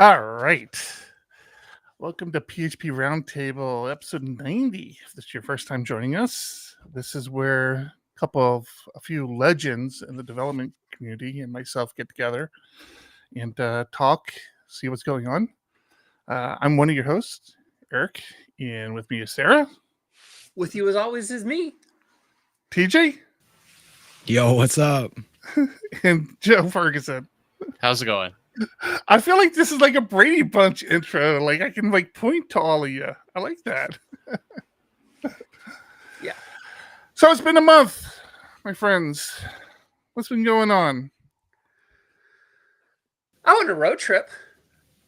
All right. Welcome to PHP Roundtable, episode 90. If this is your first time joining us, this is where a few legends in the development community and myself get together and talk, see what's going on. I'm one of your hosts, Eric, and with me is Sarah. With you as always is me. TJ. Yo, what's up? And Joe Ferguson. How's it going? I feel like this is like a Brady Bunch intro. Like I can point to all of you. I like that. Yeah. So it's been a month, my friends. What's been going on? I went on a road trip.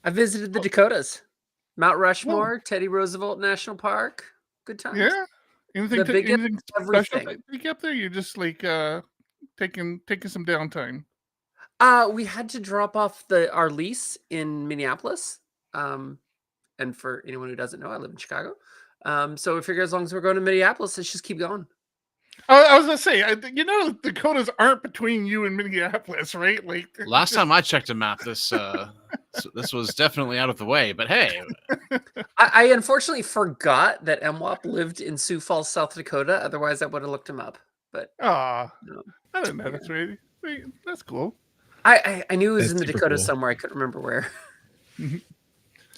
I visited the Dakotas, Mount Rushmore, Teddy Roosevelt National Park. Good times. Yeah. Anything special take up there? You're just like taking some downtime. We had to drop off our lease in Minneapolis. And for anyone who doesn't know, I live in Chicago. So we figure as long as we're going to Minneapolis, let's just keep going. I was gonna say, Dakotas aren't between you and Minneapolis, right? Like last time I checked a map, this was definitely out of the way. But hey, I unfortunately forgot that MWAP lived in Sioux Falls, South Dakota. Otherwise, I would have looked him up. But I didn't know that's right. That's cool. I knew it was in the Dakotas somewhere. I couldn't remember where.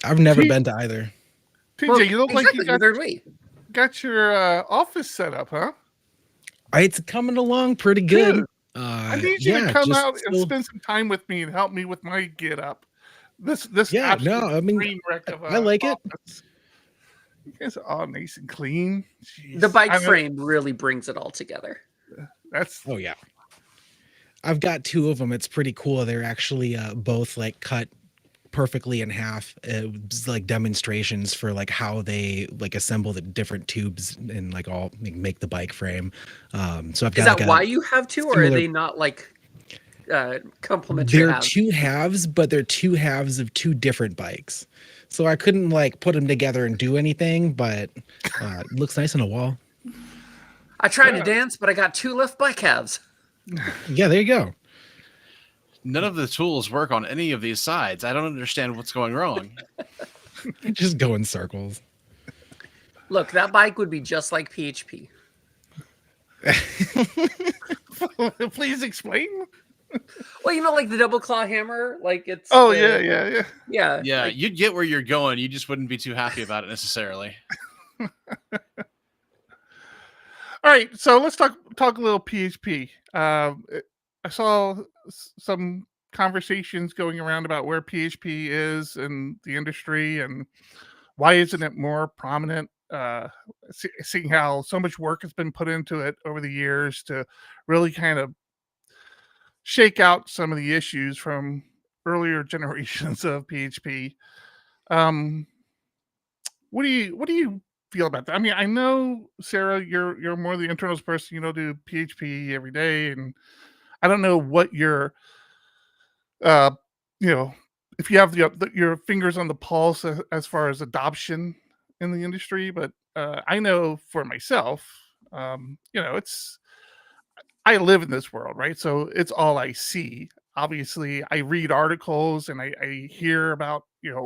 I've never been to either. TJ, you look like you got your office set up, huh? It's coming along pretty good. Dude, I need you to come out and spend some time with me and help me with my get up. I like it. You guys are all nice and clean. Jeez. The bike frame really brings it all together. Oh yeah. I've got two of them. It's pretty cool. They're actually both like cut perfectly in half. It's like demonstrations for like how they like assemble the different tubes and like all make the bike frame. So I've got. Is that why you have two, or are they not like complementary? They're two halves, but they're two halves of two different bikes. So I couldn't like put them together and do anything, but it looks nice on a wall. I tried to dance, but I got two left bike halves. Yeah, there you go. None of the tools work on any of these sides. I don't understand what's going wrong. Just go in circles. Look, that bike would be just like PHP. Please explain. Well, like the double claw hammer, like it's. Oh yeah. Yeah, you'd get where you're going. You just wouldn't be too happy about it necessarily. All right, so let's talk a little PHP. I saw some conversations going around about where PHP is in the industry and why isn't it more prominent. Seeing how so much work has been put into it over the years to really kind of shake out some of the issues from earlier generations of PHP. What do you feel about that? I mean, I know, Sarah, you're more the internals person. You do PHP every day, and I don't know what your if you have your fingers on the pulse as far as adoption in the industry, but I know for myself, it's I live in this world, right? So it's all I see. Obviously, I read articles and I hear about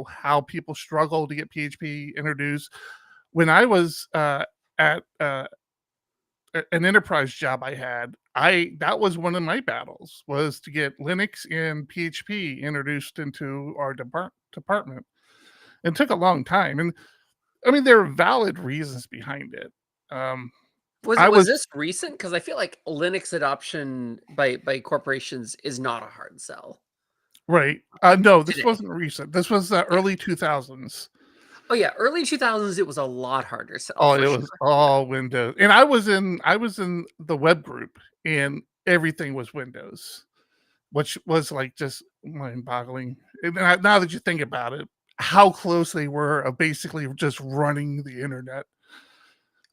how people struggle to get PHP introduced. When I was at an enterprise job I had, that was one of my battles, was to get Linux and PHP introduced into our department. It took a long time, and I mean there are valid reasons behind it. Was this recent? Because I feel like Linux adoption by corporations is not a hard sell. Right? No, this wasn't recent. This was the early 2000s. Oh yeah, early 2000s. It was a lot harder. It was all Windows, and I was in the web group, and everything was Windows, which was like just mind-boggling. And now that you think about it, how close they were of basically just running the internet.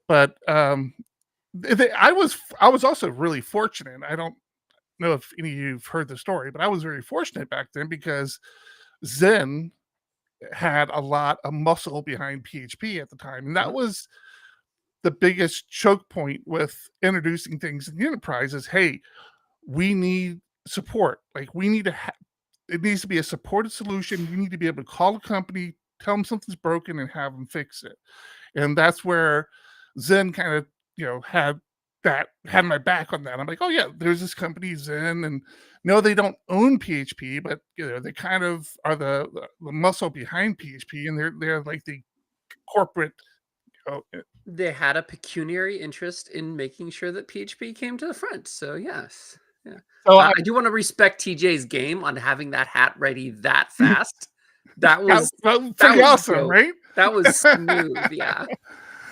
But I was also really fortunate. I don't know if any of you've heard the story, but I was very fortunate back then because Zen had a lot of muscle behind PHP at the time, and that was the biggest choke point with introducing things in the enterprise. Is, hey, we need support. Like we need to it needs to be a supported solution. You need to be able to call a company, tell them something's broken, and have them fix it. And that's where Zen kind of, had my back on that. I'm like, oh yeah, there's this company Zen, and no, they don't own PHP, but they kind of are the muscle behind PHP, and they're like the corporate. They had a pecuniary interest in making sure that PHP came to the front. So yes, yeah. So I do want to respect TJ's game on having that hat ready that fast. That was pretty awesome, dope. right? That was smooth, yeah.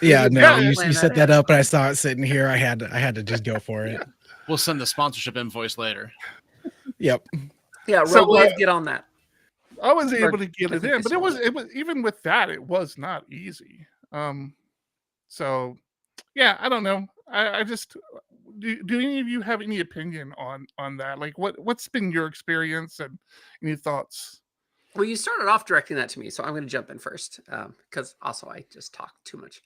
Yeah, no, you plan set that that up, and I saw it sitting here. I had to just go for it. We'll send the sponsorship invoice later. Yep. Yeah, So, Rogue Live, get on that. I was able to get I it think in, they but it sold was even with that, it was not easy. So yeah, I don't know. I just do any of you have any opinion on that? Like what's been your experience and any thoughts? Well, you started off directing that to me, so I'm going to jump in first because also I just talk too much.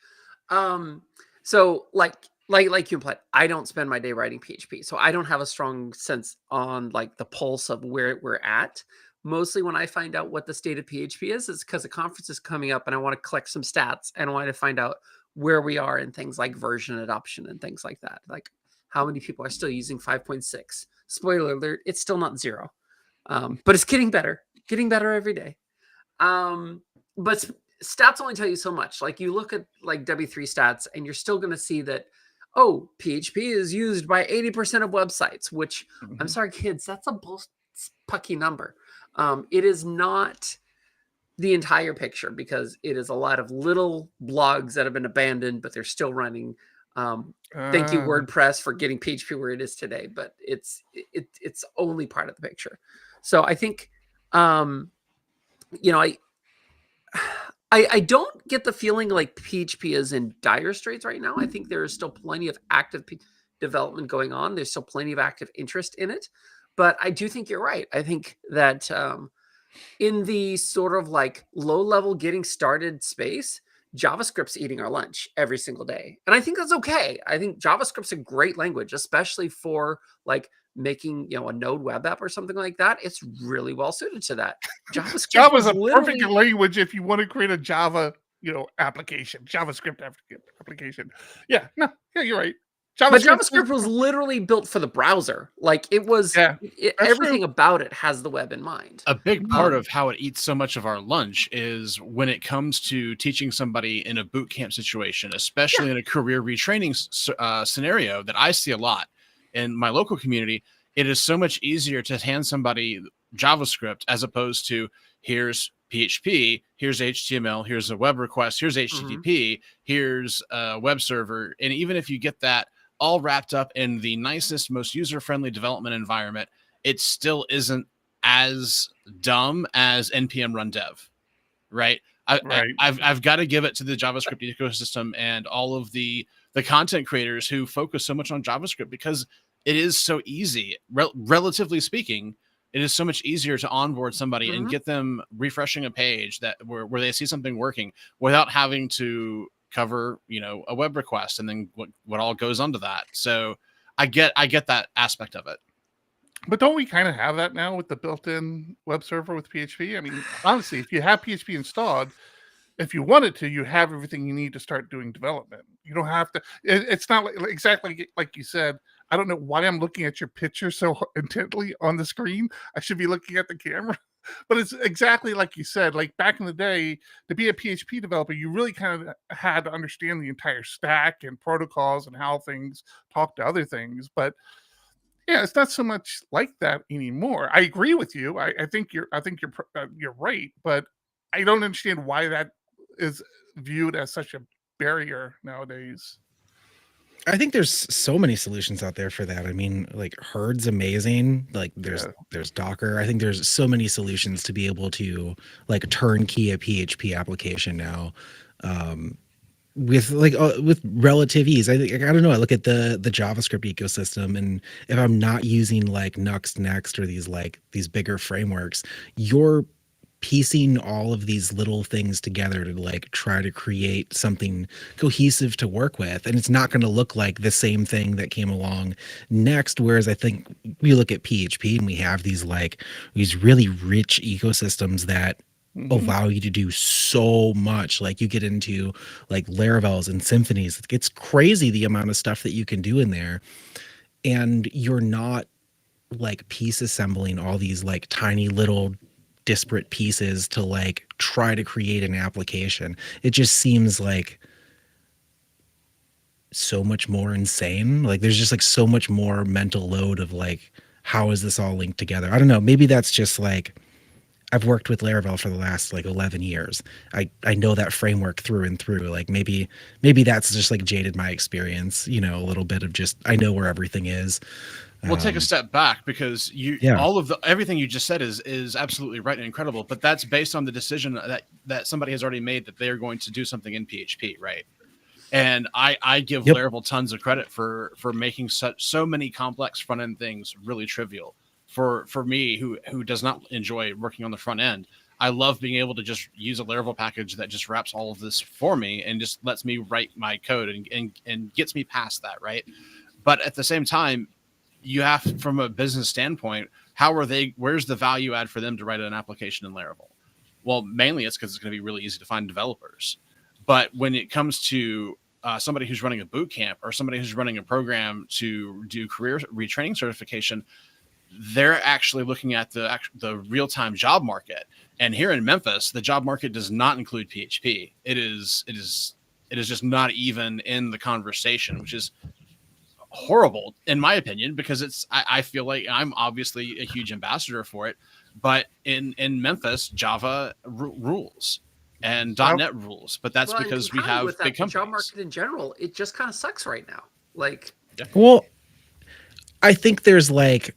So like you implied, I don't spend my day writing PHP, so I don't have a strong sense on like the pulse of where we're at. Mostly when I find out what the state of PHP is because a conference is coming up and I want to collect some stats and I want to find out where we are in things like version adoption and things like that. Like how many people are still using 5.6. Spoiler alert, it's still not 0. But it's getting better every day. But stats only tell you so much. Like you look at like W3 stats and you're still going to see that, oh, PHP is used by 80% of websites, which I'm sorry, kids, that's a pucky number. It is not the entire picture because it is a lot of little blogs that have been abandoned, but they're still running. Thank you, WordPress, for getting PHP where it is today, but it's only part of the picture. So I think, I don't get the feeling like PHP is in dire straits right now. I think there is still plenty of active development going on. There's still plenty of active interest in it, but I do think you're right. I think that in the sort of like low level getting started space, JavaScript's eating our lunch every single day. And I think that's okay. I think JavaScript's a great language, especially for like making, a Node web app or something like that. It's really well suited to that. Java's a perfect language if you want to create a Java, application, JavaScript application. Yeah, no, yeah, you're right. But JavaScript was literally built for the browser. Like it was, everything about it has the web in mind. A big part of how it eats so much of our lunch is when it comes to teaching somebody in a boot camp situation, especially in a career retraining scenario that I see a lot in my local community. It is so much easier to hand somebody JavaScript as opposed to here's PHP, here's HTML, here's a web request, here's HTTP, here's a web server. And even if you get that all wrapped up in the nicest, most user-friendly development environment, it still isn't as dumb as npm run dev, right? I've got to give it to the JavaScript ecosystem and all of the content creators who focus so much on JavaScript because it is so easy, relatively speaking. It is so much easier to onboard somebody and get them refreshing a page that where they see something working without having to cover, a web request and then what all goes onto that. So I get that aspect of it. But don't we kind of have that now with the built-in web server with PHP? I mean, honestly, if you have PHP installed, if you wanted to, you have everything you need to start doing development. You don't have to. It's not exactly like you said. I don't know why I'm looking at your picture so intently on the screen. I should be looking at the camera. But it's exactly like you said. Like back in the day, to be a PHP developer, you really kind of had to understand the entire stack and protocols and how things talk to other things. But yeah, it's not so much like that anymore. I agree with you. I think you're right. But I don't understand why that is viewed as such a barrier nowadays. I think there's so many solutions out there for that. I mean, like Herd's amazing. Like there's Docker. I think there's so many solutions to be able to like turnkey a PHP application now, with relative ease. I don't know. I look at the JavaScript ecosystem, and if I'm not using like Next or these bigger frameworks, you're piecing all of these little things together to like try to create something cohesive to work with, and it's not going to look like the same thing that came along next. Whereas I think we look at PHP and we have these really rich ecosystems that Mhm. allow you to do so much. Like you get into like Laravels and symphonies. It's crazy the amount of stuff that you can do in there. And you're not like piece assembling all these like tiny little disparate pieces to like try to create an application. It just seems like so much more insane. Like there's just like so much more mental load of like, how is this all linked together? I don't know. Maybe that's just like, I've worked with Laravel for the last like 11 years. I know that framework through and through. Like maybe that's just like jaded my experience, you know, a little bit of just, I know where everything is. We'll take a step back, because Yeah. everything you just said is absolutely right and incredible, but that's based on the decision that somebody has already made that they are going to do something in PHP, right? And I give Yep. Laravel tons of credit for making so many complex front end things really trivial. For me, who does not enjoy working on the front end, I love being able to just use a Laravel package that just wraps all of this for me and just lets me write my code and gets me past that, right? But at the same time, you have, from a business standpoint, where's the value add for them to write an application in Laravel? Well, mainly it's because it's going to be really easy to find developers. But when it comes to somebody who's running a boot camp or somebody who's running a program to do career retraining certification, they're actually looking at the real-time job market. And here in Memphis, the job market does not include PHP. It is just not even in the conversation, which is horrible in my opinion, because I feel like I'm obviously a huge ambassador for it, but in Memphis, Java rules and Well, .NET rules, but that's Well, and because we compounded have with that, big the job companies. market in general, it just kind of sucks right now. Like, Well, I think there's like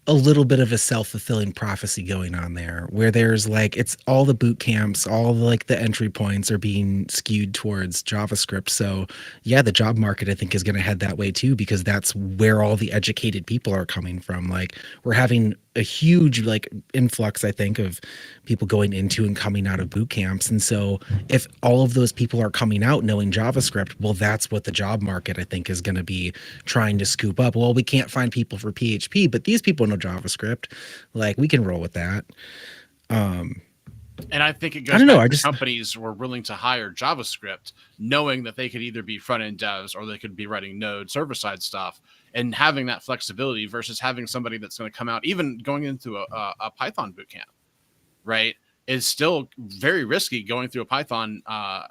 a little bit of a self-fulfilling prophecy going on there, where there's like, it's all the boot camps, all the, like the entry points are being skewed towards JavaScript. So yeah, the job market I think is going to head that way too, because that's where all the educated people are coming from. Like we're having a huge like influx, I think, of people going into and coming out of boot camps. And so if all of those people are coming out knowing JavaScript, well, that's what the job market I think is going to be trying to scoop up. Well, we can't find people for PHP, but these people know JavaScript. Like we can roll with that. And I think it I goes don't know. back I to just, companies were willing to hire JavaScript, knowing that they could either be front end devs or they could be writing Node server side stuff, and having that flexibility versus having somebody that's going to come out, even going into a Python bootcamp, right? Is still very risky going through a Python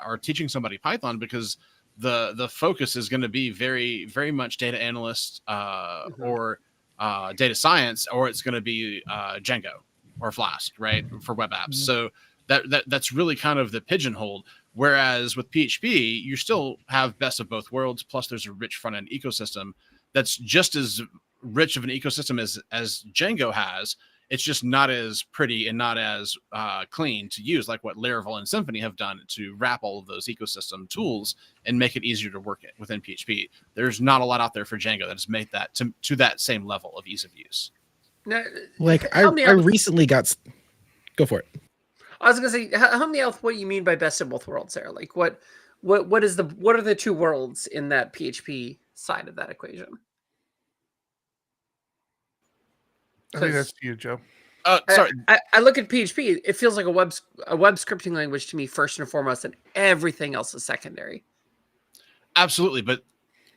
or teaching somebody Python, because the focus is going to be very, very much data analyst or data science, or it's going to be Django or Flask, right, for web apps. So that's really kind of the pigeonhole. Whereas with PHP, you still have best of both worlds. Plus, there's a rich front end ecosystem that's just as rich of an ecosystem as Django has. It's just not as pretty and not as clean to use, like what Laravel and Symfony have done to wrap all of those ecosystem tools and make it easier to work within PHP. There's not a lot out there for Django that has made that to that same level of ease of use. now, like I help me out with- recently got, go for it. I was gonna say, help me out with what you mean by best of both worlds there. Like, what are the two worlds in that PHP side of that equation? I think that's you, Joe. Sorry. I look at PHP. It feels like a web scripting language to me first and foremost, and everything else is secondary. Absolutely, but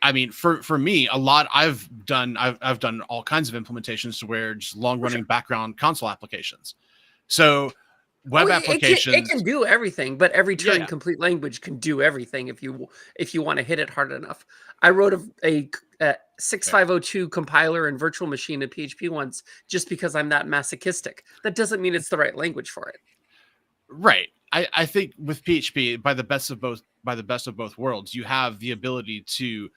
I mean, for me, a lot I've done all kinds of implementations to where just long running background console applications. So web applications, it can do everything, but every Turing Yeah. complete language can do everything if you want to hit it hard enough. I wrote a 6502 compiler and virtual machine in PHP once just because I'm that masochistic. That doesn't mean it's the right language for it. Right. I think with PHP, by the best of both worlds, you have the ability to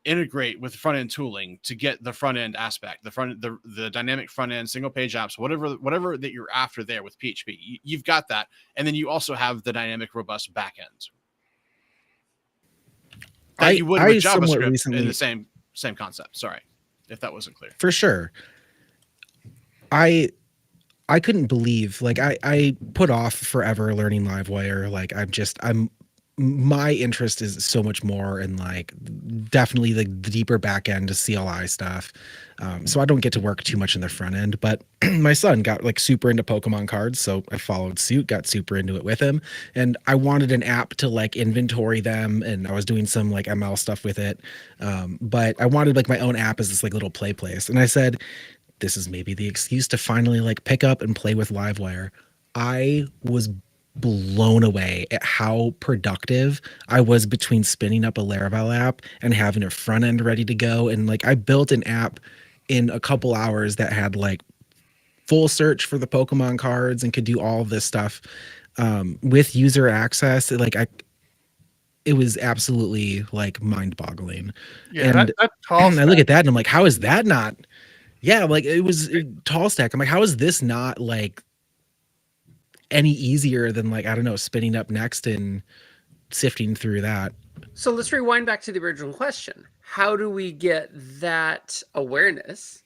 integrate with front end tooling to get the front end aspect, the dynamic front end, single page apps, whatever that you're after there with PHP. You've got that, and then you also have the dynamic, robust back end that you would with JavaScript recently, in the same concept. Sorry if that wasn't clear. for sure. I couldn't believe, like I put off forever learning Livewire. Like I'm my interest is so much more in like definitely the deeper back end CLI stuff. So I don't get to work too much in the front end, but my son got like super into Pokemon cards. So I followed suit, got super into it with him. And I wanted an app to like inventory them. And I was doing some like ML stuff with it. But I wanted like my own app as this like little play place. And I said, this is maybe the excuse to finally like pick up and play with Livewire. I was blown away at how productive I was between spinning up a Laravel app and having a front end ready to go. And like I built an app in a couple hours that had like full search for the Pokemon cards and could do all of this stuff with user access. It was absolutely like mind boggling. Yeah, And that tall I look stack, at that and I'm like, how is that not? Yeah, like it was tall stack. I'm like, how is this not like any easier than like, I don't know, spinning up next and sifting through that? So let's rewind back to the original question. How do we get that awareness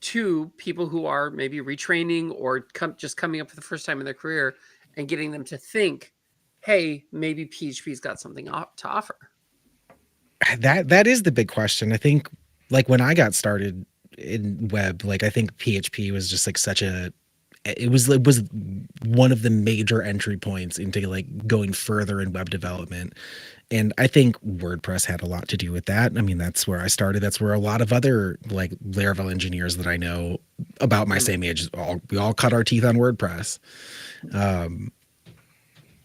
to people who are maybe retraining or just coming up for the first time in their career and getting them to think, hey, maybe PHP's got something to offer? That is the big question. I think like when I got started in web, like I think PHP was just like it was one of the major entry points into like going further in web development. And I think WordPress had a lot to do with that. I mean, that's where I started. That's where a lot of other like Laravel engineers that I know about my same age, we all cut our teeth on WordPress.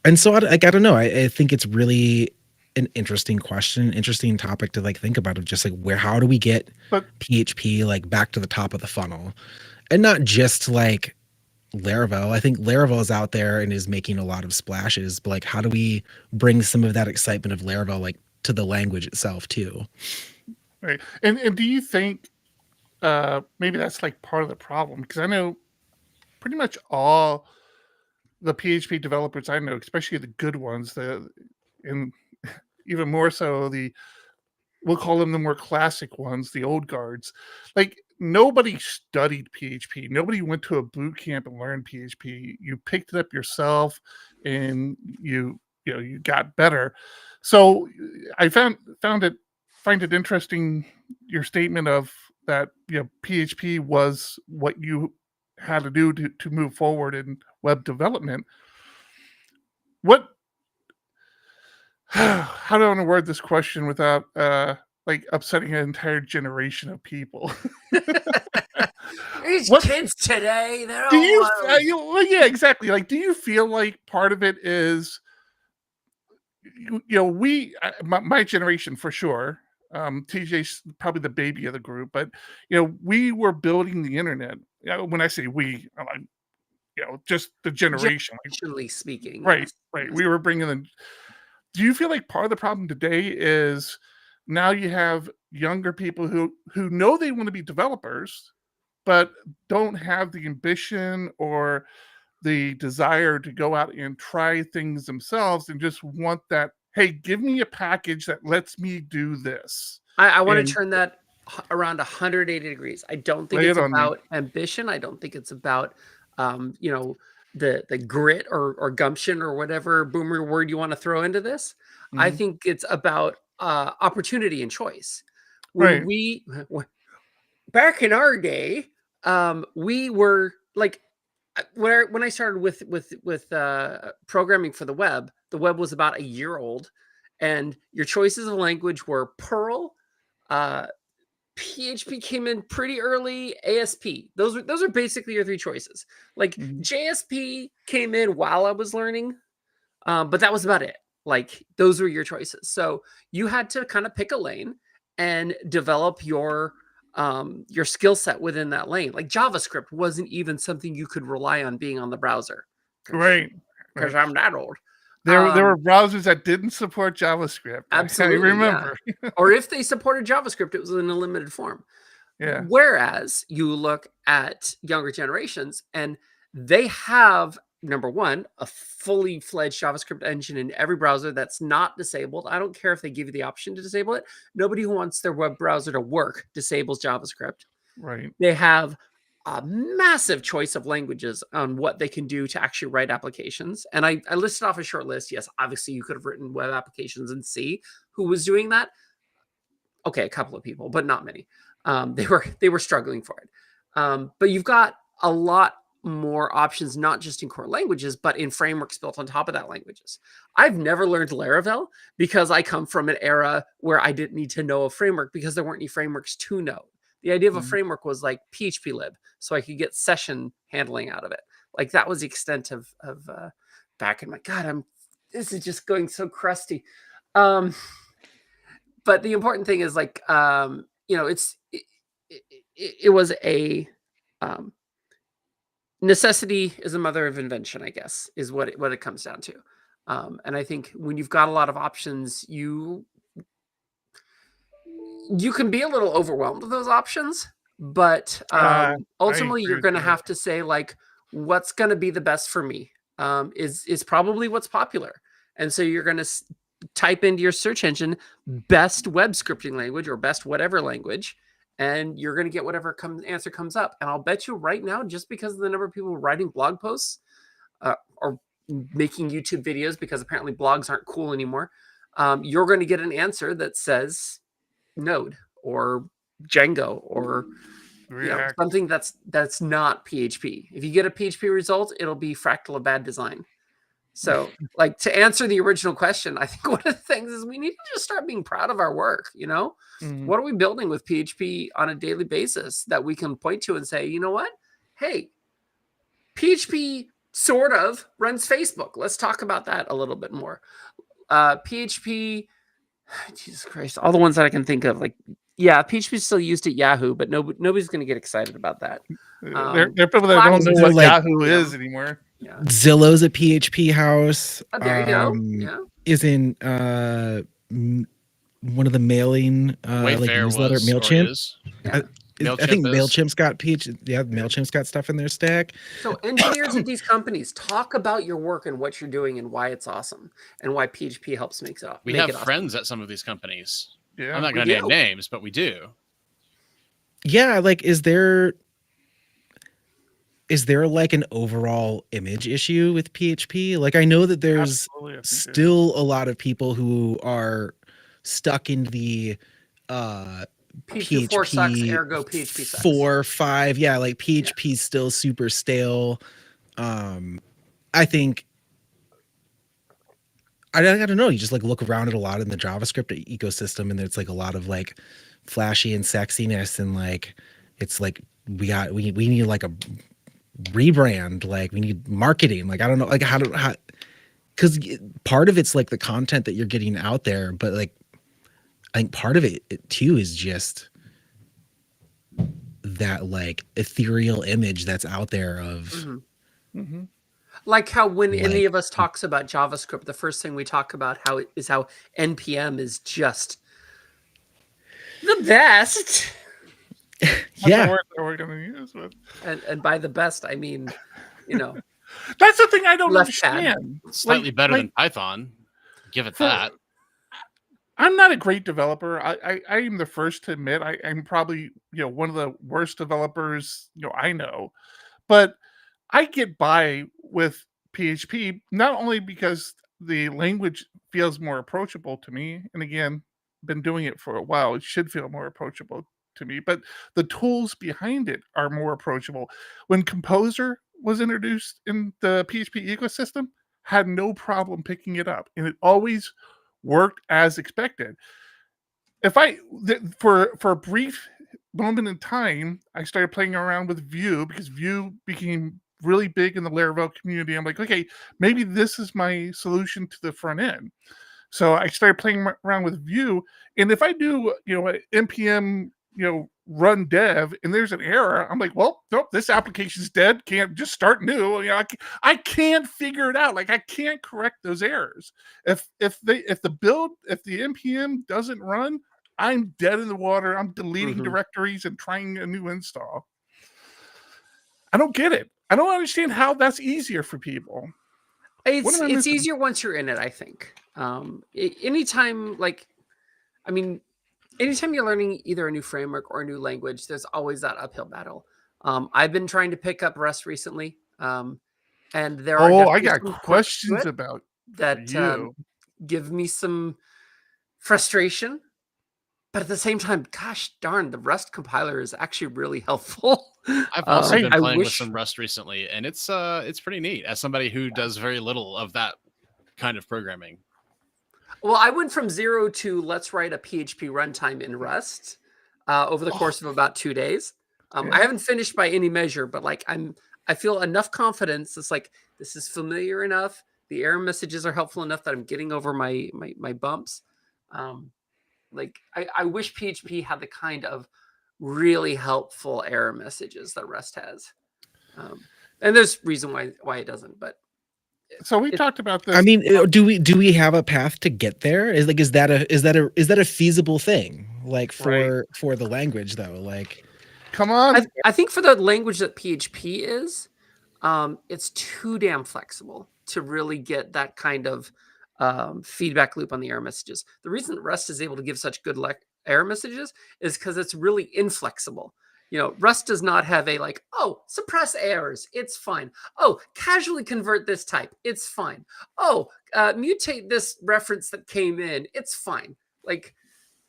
And so I don't know. I think it's really an interesting question, interesting topic to like think about, of just like how do we get but PHP like back to the top of the funnel, and not just like Laravel. I think Laravel is out there and is making a lot of splashes, but like how do we bring some of that excitement of Laravel like to the language itself too? right. And do you think maybe that's like part of the problem? Because I know pretty much all the PHP developers I know, especially the good ones, and even more so we'll call them the more classic ones, the old guards. Like nobody studied PHP. Nobody went to a boot camp and learned PHP. You picked it up yourself, and you got better. So I find it interesting, your statement of that PHP was what you had to do to move forward in web development. What how do I want to word this question without like upsetting an entire generation of people? These What kids today, they're do all well, yeah, exactly. Like, do you feel like part of it is my generation for sure. TJ's probably the baby of the group, but we were building the internet. When I say we, I'm like, just the generation. Like, generationally speaking. right, Yes. right. Yes. We were bringing in. Do you feel like part of the problem today is now you have younger people who know they want to be developers, but don't have the ambition or the desire to go out and try things themselves, and just want that, hey, give me a package that lets me do this. I want And to turn that around 180 degrees. I don't think lay it's it on me. about ambition. I don't think it's about the grit or gumption or whatever boomer word you want to throw into this. I Mhm. think it's about opportunity and choice. When Right. we back in our day, we were like when I started with programming for the web was about a year old, and your choices of language were Perl. Uh, PHP came in pretty early. ASP. Those are basically your three choices. Like Mhm. JSP came in while I was learning, but that was about it. Like those were your choices. So you had to kind of pick a lane and develop your skill set within that lane. Like JavaScript wasn't even something you could rely on being on the browser, Right. because Right. I'm that old. There were browsers that didn't support JavaScript. I Absolutely, yeah. remember. Or if they supported JavaScript, it was in a limited form. Yeah. Whereas you look at younger generations and they have, number one, a fully fledged JavaScript engine in every browser that's not disabled. I don't care if they give you the option to disable it. Nobody who wants their web browser to work disables JavaScript. Right. They have a massive choice of languages on what they can do to actually write applications. And I listed off a short list. Yes, obviously you could have written web applications in C. Who was doing that? Okay, a couple of people, but not many. They were struggling for it. But you've got a lot more options, not just in core languages, but in frameworks built on top of that languages. I've never learned Laravel because I come from an era where I didn't need to know a framework because there weren't any frameworks to know. The idea of a framework was like PHP lib, so I could get session handling out of it. Like that was the extent of back in my God. This is just going so crusty. But the important thing is like it was a necessity is the mother of invention, I guess, is what it comes down to. And I think when you've got a lot of options, you can be a little overwhelmed with those options, but ultimately you're going to have to say like, what's going to be the best for me is probably what's popular. And so you're going to type into your search engine best web scripting language or best whatever language, and you're going to get whatever answer comes up. And I'll bet you right now, just because of the number of people writing blog posts or making YouTube videos, because apparently blogs aren't cool anymore, you're going to get an answer that says Node or Django or something that's not PHP. If you get a PHP result, it'll be Fractal of bad design. So, like, to answer the original question, I think one of the things is we need to just start being proud of our work. What are we building with PHP on a daily basis that we can point to and say, you know what? Hey, PHP sort of runs Facebook. Let's talk about that a little bit more. PHP, Jesus Christ, all the ones that I can think of, like, yeah, PHP is still used at Yahoo, but nobody's going to get excited about that. There are people that don't know what Yahoo is anymore. Yeah. Zillow's a PHP house. There you go. Yeah. Is in one of the mailing like newsletter MailChimp. Yeah. I think MailChimp's got MailChimp's got stuff in their stack. So engineers at these companies, talk about your work and what you're doing and why it's awesome and why PHP helps make it awesome. We have friends at some of these companies. Yeah, I'm not going to name names, but we do. Yeah, like is there like an overall image issue with PHP? Like I know that there's still a lot of people who are stuck in the PHP 4 sucks, ergo PHP sucks. 4, 5, yeah, like PHP's still super stale. I think I don't know. You just like look around at a lot in the JavaScript ecosystem, and there's like a lot of like flashy and sexiness, and like it's like we need like a rebrand, like we need marketing. Like I don't know, like how because part of it's like the content that you're getting out there, but like I think part of it too is just that like ethereal image that's out there of. Like how when any of us talks about JavaScript, the first thing we talk about how NPM is just the best. Yeah, That's the word that we're going to use. And by the best, I mean, that's the thing I don't understand. Slightly better than Python. Give it that. I'm not a great developer. I am the first to admit I'm probably one of the worst developers I know, but I get by with PHP not only because the language feels more approachable to me, and again, been doing it for a while, it should feel more approachable to me, but the tools behind it are more approachable. When Composer was introduced in the PHP ecosystem, had no problem picking it up, and it always worked as expected. For a brief moment in time, I started playing around with Vue because Vue became really big in the Laravel community. I'm like, okay, maybe this is my solution to the front end. So I started playing around with Vue, and if I do, npm, run dev, and there's an error, I'm like, well, nope, this application's dead. Can't just start new. I can't figure it out. Like I can't correct those errors. If the npm doesn't run, I'm dead in the water. I'm deleting directories and trying a new install. I don't get it. I don't understand how that's easier for people. It's easier once you're in it, I think. Anytime you're learning either a new framework or a new language, there's always that uphill battle. I've been trying to pick up Rust recently, and there are Oh, I definitely got some quirks to questions it about for that you. give me some frustration. But at the same time, gosh darn, the Rust compiler is actually really helpful. I've also been I playing with wish. some Rust recently, and it's pretty neat as somebody who does very little of that kind of programming. Well, I went from 0 to let's write a PHP runtime in Rust over the Oh, course of about 2 days. I yeah. haven't finished by any measure, but like I feel enough confidence. It's like this is familiar enough. The error messages are helpful enough that I'm getting over my bumps. Like I wish PHP had the kind of really helpful error messages that Rust has. And there's reason why it doesn't, but So we it, talked about I this. mean, do we have a path to get there? Is that a feasible thing? Like Right. for the language though, like Come on. I think for the language that PHP is, it's too damn flexible to really get that kind of feedback loop on the error messages. The reason that Rust is able to give such good error messages is because it's really inflexible. You know, Rust does not have a like, oh, suppress errors, it's fine. Oh, casually convert this type, it's fine. Oh, mutate this reference that came in, it's fine. Like,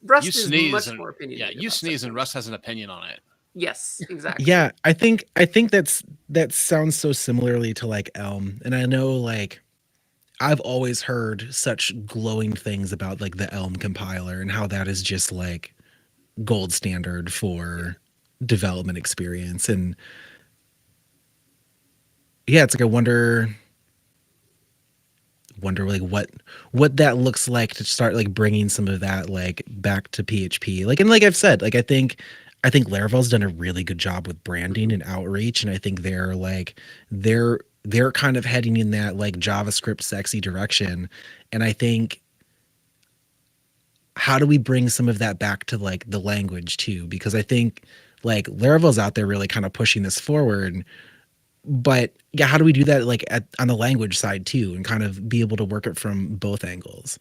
You Rust is sneeze much and more opinionated. you about such sneeze and things. Russ has an opinion on it. Yes, exactly. yeah, I think that sounds so similarly to like Elm. And I know like I've always heard such glowing things about like the Elm compiler and how that is just like gold standard for development experience. And yeah, it's like I wonder like what that looks like to start like bringing some of that like back to PHP. Like, and like I've said, like I think Laravel's done a really good job with branding and outreach, and I think they're kind of heading in that like JavaScript sexy direction. And I think, how do we bring some of that back to like the language too? Because I think like Laravel's out there really kind of pushing this forward, but yeah, how do we do that like on the language side too, and kind of be able to work it from both angles?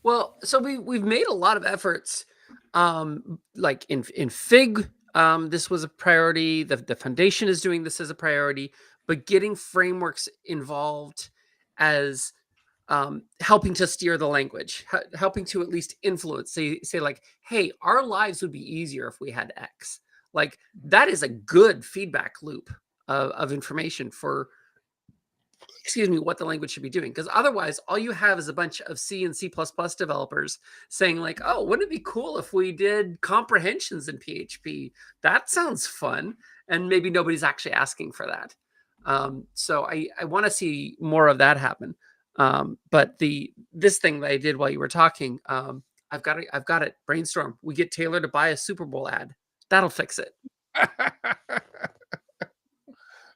Well, so we've made a lot of efforts, like in Fig. This was a priority. The foundation is doing this as a priority, but getting frameworks involved as helping to steer the language, helping to at least influence. Say like, hey, our lives would be easier if we had X. Like that is a good feedback loop of information for, excuse me, what the language should be doing. Because otherwise, all you have is a bunch of C and C++ developers saying like, oh, wouldn't it be cool if we did comprehensions in PHP? That sounds fun. And maybe nobody's actually asking for that. So I want to see more of that happen. But this thing that I did while you were talking, I've got it. Brainstorm. We get Taylor to buy a Super Bowl ad. That'll fix it.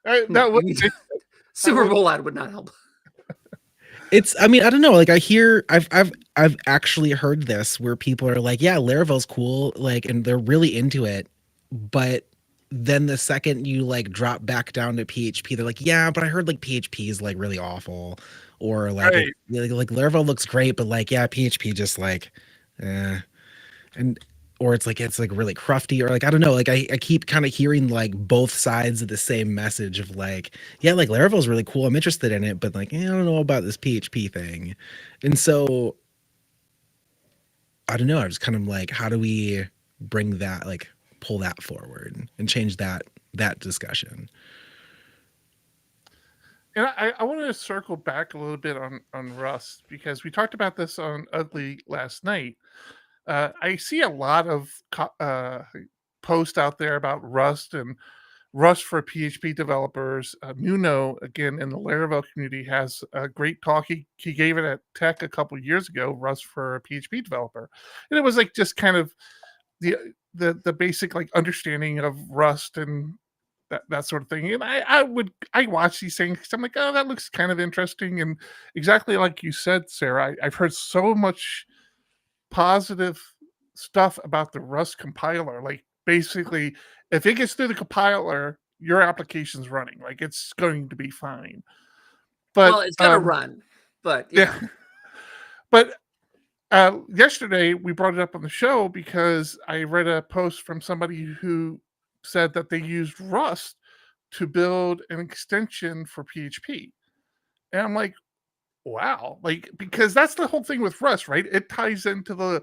That would Super Bowl ad would not help. I mean, I don't know. Like I've actually heard this where people are like, yeah, Laravel's cool, like, and they're really into it. But then the second you like drop back down to PHP, they're like, yeah, but I heard like PHP is like really awful, or like right. like Laravel looks great, but like yeah, PHP just like, and or it's like really crufty, or like I don't know. Like I keep kind of hearing like both sides of the same message of like, yeah, like Laravel's really cool, I'm interested in it, but like I don't know about this PHP thing. And so I don't know. I was kind of like, how do we bring that, like pull that forward and change that discussion? And I wanted to circle back a little bit on Rust because we talked about this on Ugly last night. I see a lot of posts out there about Rust and Rust for PHP developers. Nuno, again, in the Laravel community, has a great talk. He gave it at Tech a couple years ago, Rust for a PHP developer. And it was like just kind of the basic like understanding of Rust and that sort of thing. And I watch these things because I'm like, oh, that looks kind of interesting. And exactly like you said, Sarah, I've heard so much positive stuff about the Rust compiler. Like basically, if it gets through the compiler, your application's running. Like it's going to be fine. But Well, it's gonna run, but yeah. But yesterday we brought it up on the show because I read a post from somebody who said that they used Rust to build an extension for PHP. And I'm like, wow, like, because that's the whole thing with Rust, right? It ties into the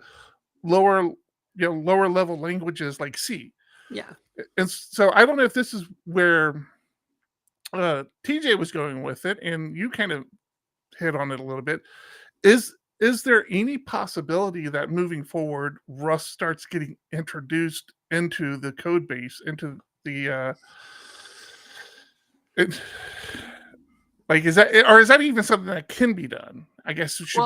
lower level languages like C. Yeah. And so I don't know if this is where TJ was going with it, and you kind of hit on it a little bit. Is there any possibility that moving forward, Rust starts getting introduced into the code base, into the like, is that even something that can be done? I guess it should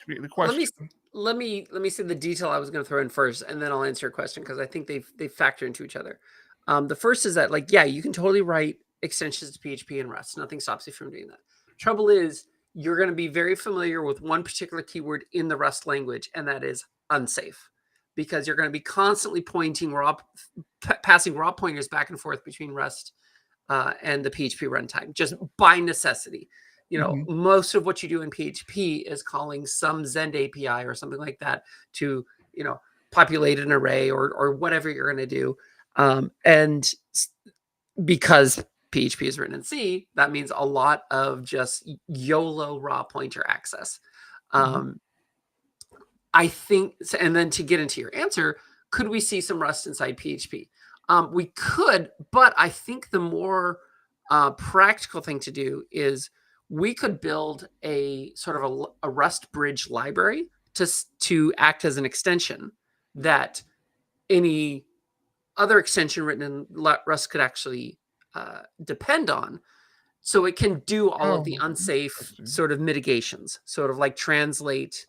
be the question. Let me see the detail I was going to throw in first, and then I'll answer your question, because I think they factor into each other. The first is that, like, yeah, you can totally write extensions to PHP and Rust. Nothing stops you from doing that. Trouble is, you're going to be very familiar with one particular keyword in the Rust language, and that is unsafe, because you're going to be constantly passing raw pointers back and forth between Rust and the PHP runtime, just by necessity. Most of what you do in PHP is calling some Zend API or something like that to, populate an array or whatever you're going to do. And because PHP is written in C, that means a lot of just YOLO raw pointer access. I think, and then to get into your answer, could we see some Rust inside PHP? We could, but I think the more practical thing to do is we could build a sort of a Rust bridge library to act as an extension that any other extension written in Rust could actually depend on. So it can do all of the unsafe sort of mitigations, sort of like translate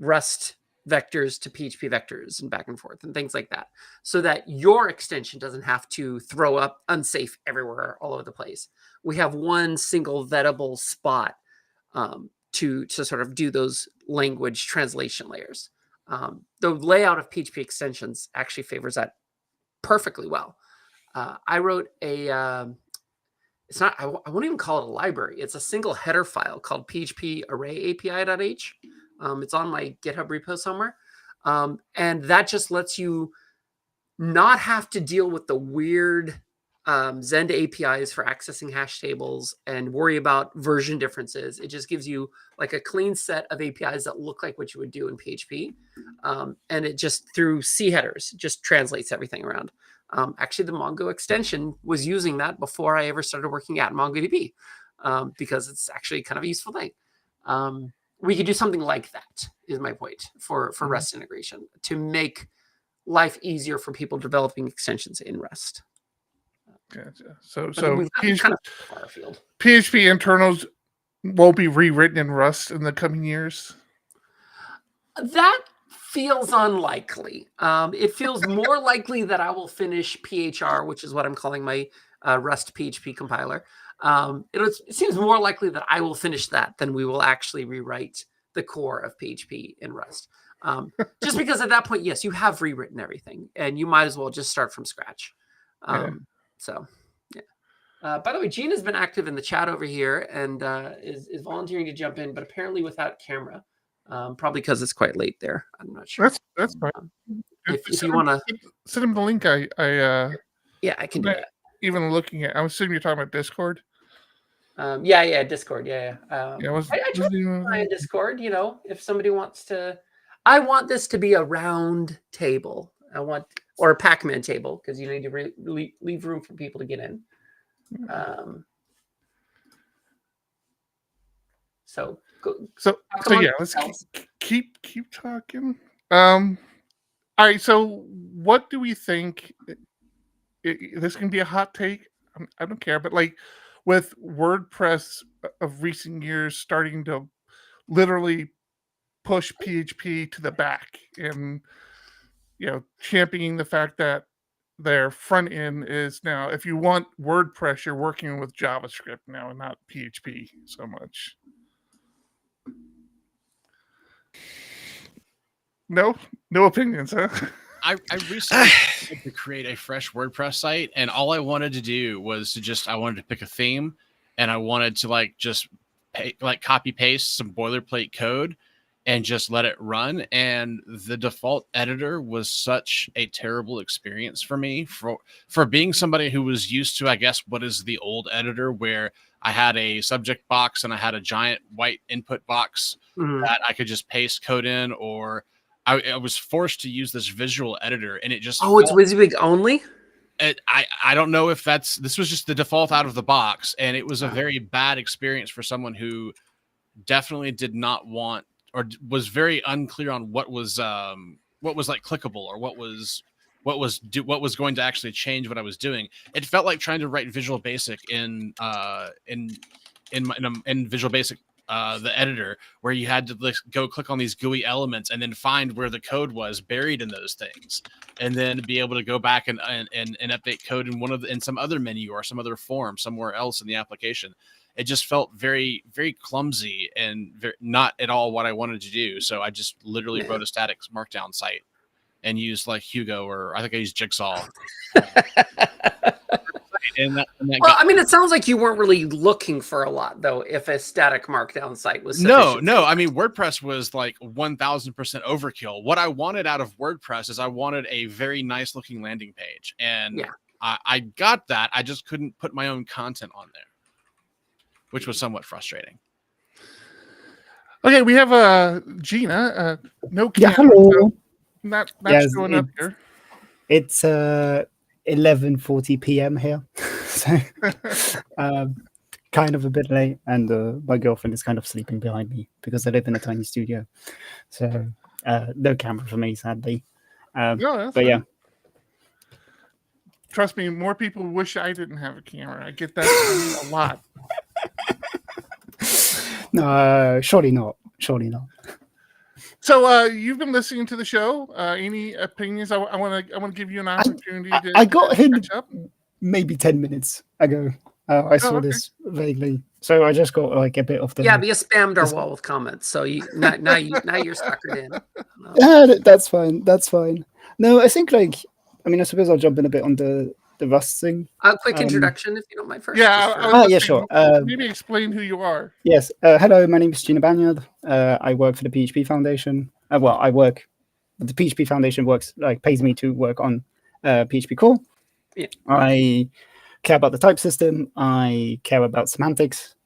Rust vectors to PHP vectors and back and forth and things like that, so that your extension doesn't have to throw up unsafe everywhere all over the place. We have one single vettable spot to sort of do those language translation layers. The layout of PHP extensions actually favors that perfectly well. I wrote it's not, I won't even call it a library. It's a single header file called PHP array API.h. It's on my GitHub repo somewhere. And that just lets you not have to deal with the weird Zend APIs for accessing hash tables and worry about version differences. It just gives you like a clean set of APIs that look like what you would do in PHP. And it just, through C headers, just translates everything around. Actually, the Mongo extension was using that before I ever started working at MongoDB, because it's actually kind of a useful thing. We could do something like that, is my point, for Rust integration, to make life easier for people developing extensions in Rust. Gotcha. So PHP, kind of far afield. PHP internals won't be rewritten in Rust in the coming years? That feels unlikely. It feels more likely that I will finish PHR, which is what I'm calling my Rust PHP compiler. It seems more likely that I will finish that than we will actually rewrite the core of PHP in Rust. Just because at that point, yes, you have rewritten everything, and you might as well just start from scratch. So, yeah. By the way, Gene has been active in the chat over here and is volunteering to jump in, but apparently without camera. Probably because it's quite late there. I'm not sure. That's fine. If you want to send him the link, yeah, I can do that. Even looking at, I was assuming you're talking about Discord. Yeah, Discord. Yeah. I try in Discord. If somebody wants to, I want this to be a round table. Or a Pac-Man table, because you need to leave room for people to get in. So yeah, let's keep talking. All right, so what do we think? This can be a hot take. I don't care, but like with WordPress of recent years starting to literally push PHP to the back and championing the fact that their front end is now, if you want WordPress, you're working with JavaScript now and not PHP so much. No opinions, huh? I recently tried to create a fresh WordPress site, and all I wanted to do was I wanted to pick a theme, and I wanted to just copy paste some boilerplate code, and just let it run. And the default editor was such a terrible experience for me for being somebody who was used to, I guess, what is the old editor, where I had a subject box and I had a giant white input box that I could just paste code in, or I was forced to use this visual editor, and it just it's WYSIWYG only. I don't know if this was just the default out of the box, and it was a very bad experience for someone who definitely did not want, or was very unclear on what was like clickable, or what was going to actually change what I was doing. It felt like trying to write Visual Basic in Visual Basic, the editor, where you had to go click on these GUI elements and then find where the code was buried in those things, and then be able to go back and update code in some other menu or some other form somewhere else in the application. It just felt very, very clumsy and not at all what I wanted to do. So I just literally wrote a static Markdown site and used like Hugo, or I think I used Jigsaw. Well, I mean, it sounds like you weren't really looking for a lot, though, if a static Markdown site was sufficient. No. I mean, WordPress was like 1000% overkill. What I wanted out of WordPress is I wanted a very nice looking landing page. And I got that. I just couldn't put my own content on there, which was somewhat frustrating. Okay, we have Gina. No camera. Hello. Not Yes, showing up here. It's 11:40 p.m. here, so kind of a bit late, and my girlfriend is kind of sleeping behind me because I live in a tiny studio. So no camera for me, sadly. No, but yeah, trust me, more people wish I didn't have a camera. I get that a lot. no, surely not. Surely not. So you've been listening to the show. Any opinions? I want to give you an opportunity. I got him catch up. Maybe 10 minutes ago. I saw this vaguely, so I just got like a bit of the. Yeah, but you spammed our wall with comments, so now you're suckered in. Yeah, that's fine. That's fine. No, I think I suppose I'll jump in a bit on the Rust thing. A quick introduction, if you don't mind first. Yeah, sure. Maybe explain who you are. Yes. Hello, my name is Gina Banyard. I work for the PHP Foundation. The PHP Foundation pays me to work on PHP core. Yeah. I care about the type system. I care about semantics.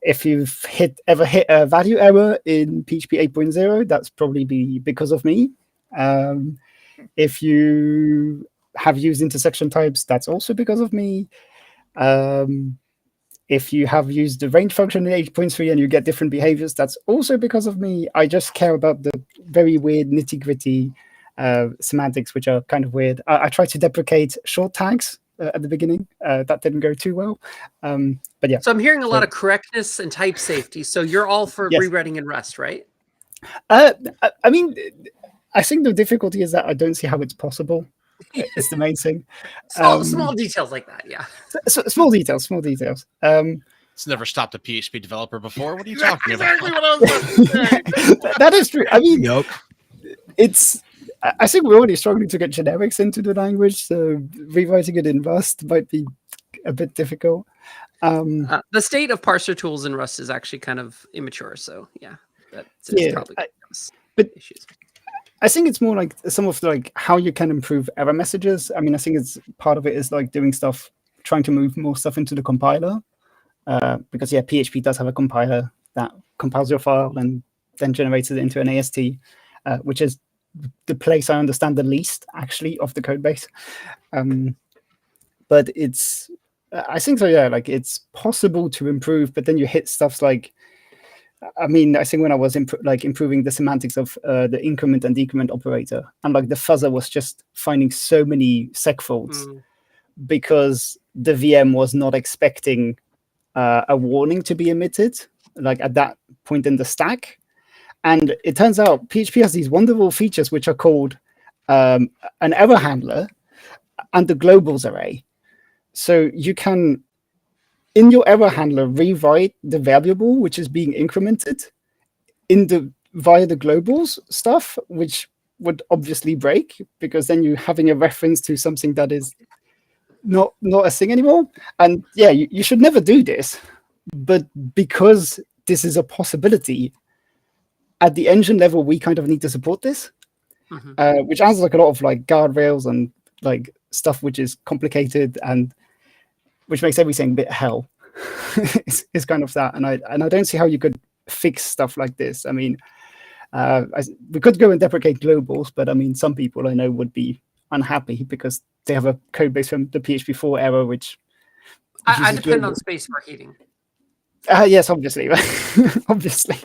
If you've ever hit a value error in PHP 8.0, that's probably because of me. If you have used intersection types, that's also because of me. If you have used the range function in 8.3 and you get different behaviors, that's also because of me. I just care about the very weird nitty-gritty semantics, which are kind of weird. I try to deprecate short tags at the beginning. That didn't go too well. But yeah. So I'm hearing a lot of correctness and type safety. So you're all for rewriting in Rust, right? I mean, I think the difficulty is that I don't see how it's possible. It's the main thing. Small details like that, yeah. Small details. It's never stopped a PHP developer before. What are you talking about? Exactly what I was about to say. That is true. I mean, I think we're already struggling to get generics into the language, so rewriting it in Rust might be a bit difficult. The state of parser tools in Rust is actually kind of immature, so yeah, that's probably issues. I think it's more like some of how you can improve error messages. I mean, I think it's part of it is like doing stuff, trying to move more stuff into the compiler, because PHP does have a compiler that compiles your file and then generates it into an AST, which is the place I understand the least actually of the code base. But I think so. Yeah, it's possible to improve, but then you hit stuff like. I mean, I think when I was improving the semantics of the increment and decrement operator, and the fuzzer was just finding so many seg faults because the VM was not expecting a warning to be emitted, at that point in the stack. And it turns out PHP has these wonderful features which are called an error handler and the globals array. So you can, in your error handler, rewrite the variable which is being incremented via the globals stuff, which would obviously break because then you're having a reference to something that is not a thing anymore. And yeah, you should never do this, but because this is a possibility, at the engine level, we kind of need to support this, which adds like a lot of like guardrails and like stuff which is complicated and which makes everything a bit hell. It's kind of that, and I don't see how you could fix stuff like this. I mean, we could go and deprecate globals, but I mean, some people I know would be unhappy because they have a code base from the PHP 4 era, which I depend on space for heating. Yes, obviously, obviously.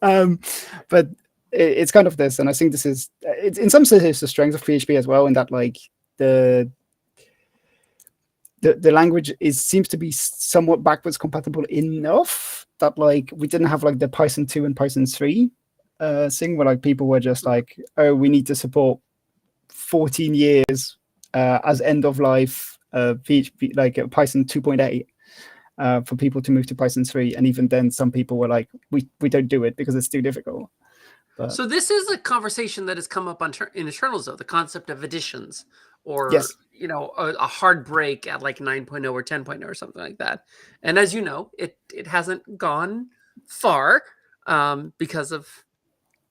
But it's kind of this, and I think this is, it's, in some sense, it's the strength of PHP as well, in that like the language seems to be somewhat backwards compatible enough that like we didn't have like the Python 2 and Python 3 thing where like people were just like, oh, we need to support 14 years as end of life PHP, like Python 2.8. For people to move to Python 3, and even then some people were like, we don't do it because it's too difficult. But so this is a conversation that has come up in internals, though, the concept of additions, or yes, you know, a hard break at like 9.0 or 10.0 or something like that. And as you know, it hasn't gone far because of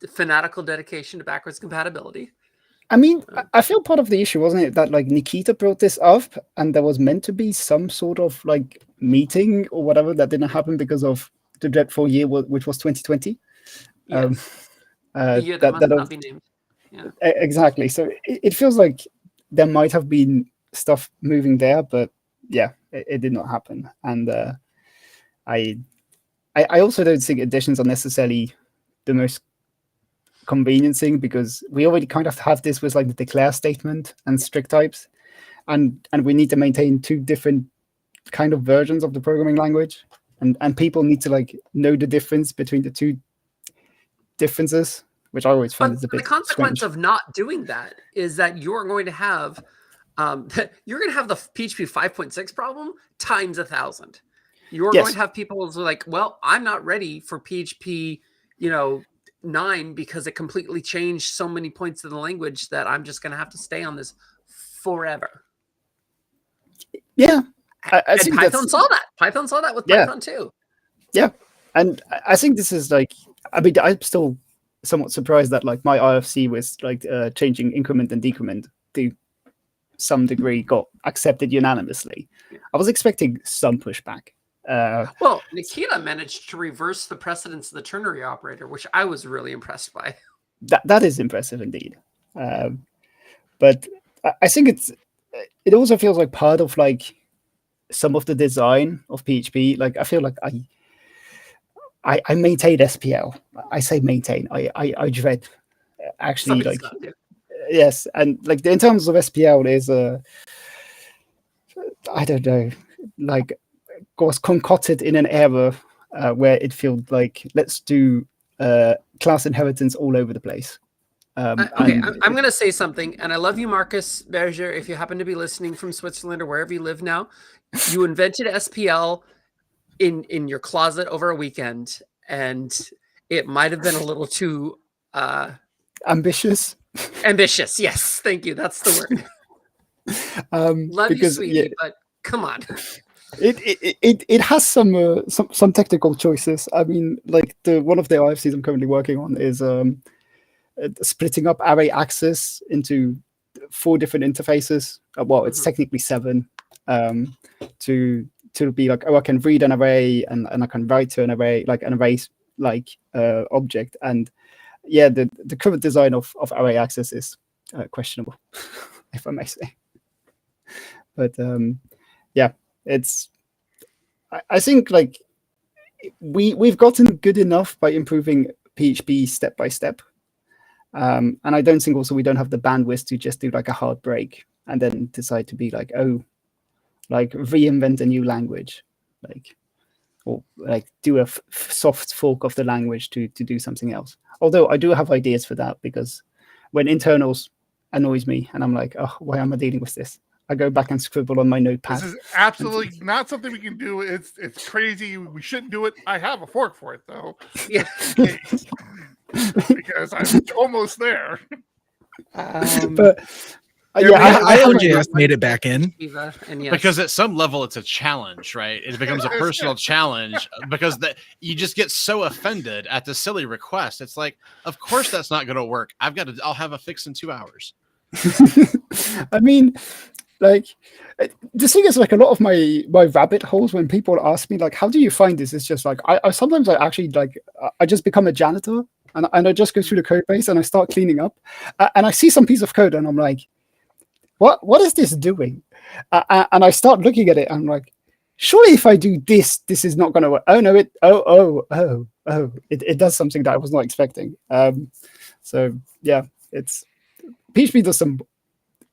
the fanatical dedication to backwards compatibility. I mean, I feel part of the issue, wasn't it, that like Nikita brought this up and there was meant to be some sort of like meeting or whatever that didn't happen because of the dreadful year, which was 2020. Yes. The year that must not be named. Yeah. Exactly. So it feels like there might have been stuff moving there, but yeah, it did not happen. And I also don't think additions are necessarily the most convenient thing, because we already kind of have this with like the declare statement and strict types, and we need to maintain two different kind of versions of the programming language, and people need to like know the difference between the two differences, which I always find is a bit the consequence strange. of not doing that is that you're going to have the PHP 5.6 problem times 1,000. You're Yes. going to have people who are like, well, I'm not ready for PHP, 9 because it completely changed so many points of the language that I'm just going to have to stay on this forever. Yeah, I and think Python saw that. Python saw that with Yeah. Python too. Yeah, and I think this is like, I mean, I'm still somewhat surprised that like my IFC with like changing increment and decrement to some degree got accepted unanimously. I was expecting some pushback. Well, Nikita managed to reverse the precedence of the ternary operator, which I was really impressed by. That is impressive indeed. But I think it also feels like part of like some of the design of PHP. Like I feel like I maintain SPL. I say maintain. I dread actually Somebody's like got to. yes, and like in terms of SPL is I don't know, like was concocted in an era where it feels like let's do class inheritance all over the place. Okay, I'm going to say something, and I love you, Marcus Berger. If you happen to be listening from Switzerland or wherever you live now, you invented SPL in your closet over a weekend, and it might have been a little too ambitious. Ambitious, yes, thank you. That's the word. Love you, sweetie, but come on. It has some technical choices. I mean, like one of the IFCs I'm currently working on is splitting up array access into 4 different interfaces. Well, it's technically 7. To be like, oh, I can read an array and I can write to an array, like an array like object. And yeah, the current design of array access is questionable, if I may say. But yeah, it's. I think like we've gotten good enough by improving PHP step by step, and I don't think also we don't have the bandwidth to just do like a hard break and then decide to be like, oh, like reinvent a new language, like, or like do a soft fork of the language to do something else. Although I do have ideas for that, because when internals annoys me and I'm like, oh, why am I dealing with this? I go back and scribble on my notepad. This is absolutely not something we can do. It's crazy. We shouldn't do it. I have a fork for it though. Yeah. Because I'm almost there. But I have OJS made it back in. Viva, and yes. Because at some level it's a challenge, right? It becomes a personal challenge because you just get so offended at the silly request. It's like, of course that's not going to work. I'll have a fix in 2 hours. I mean, like, the thing is, like, a lot of my rabbit holes when people ask me, like, how do you find this? It's just like, I sometimes I actually, like, I just become a janitor and I just go through the code base and I start cleaning up and I see some piece of code and I'm like, what is this doing? And I start looking at it and I'm like, surely if I do this, this is not going to work. Oh no, it does something that I was not expecting. So yeah, it's PHP does some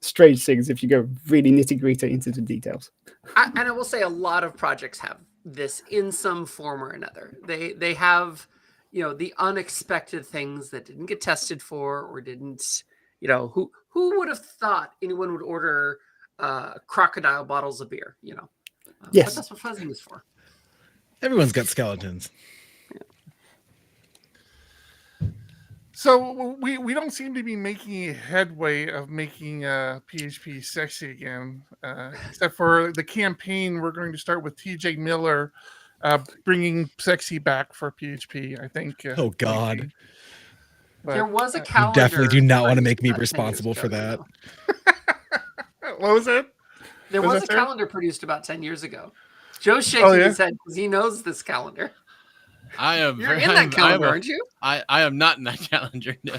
strange things if you go really nitty-gritty into the details. And I will say a lot of projects have this in some form or another. They have, you know, the unexpected things that didn't get tested for or didn't, you know, who would have thought anyone would order crocodile bottles of beer, you know? Yes. But that's what fuzzing is for. Everyone's got skeletons. So we don't seem to be making a headway of making PHP sexy again, except for the campaign we're going to start with TJ Miller bringing sexy back for PHP, I think. Oh, God. But, There was a You calendar. definitely do not want to make me about 10 years responsible for ago, that. you know? what was it? There Was was that a fair? calendar produced about 10 years ago. Joe's shaking his head because he knows this calendar. I am You're in that calendar, aren't you? I am not in that calendar, no.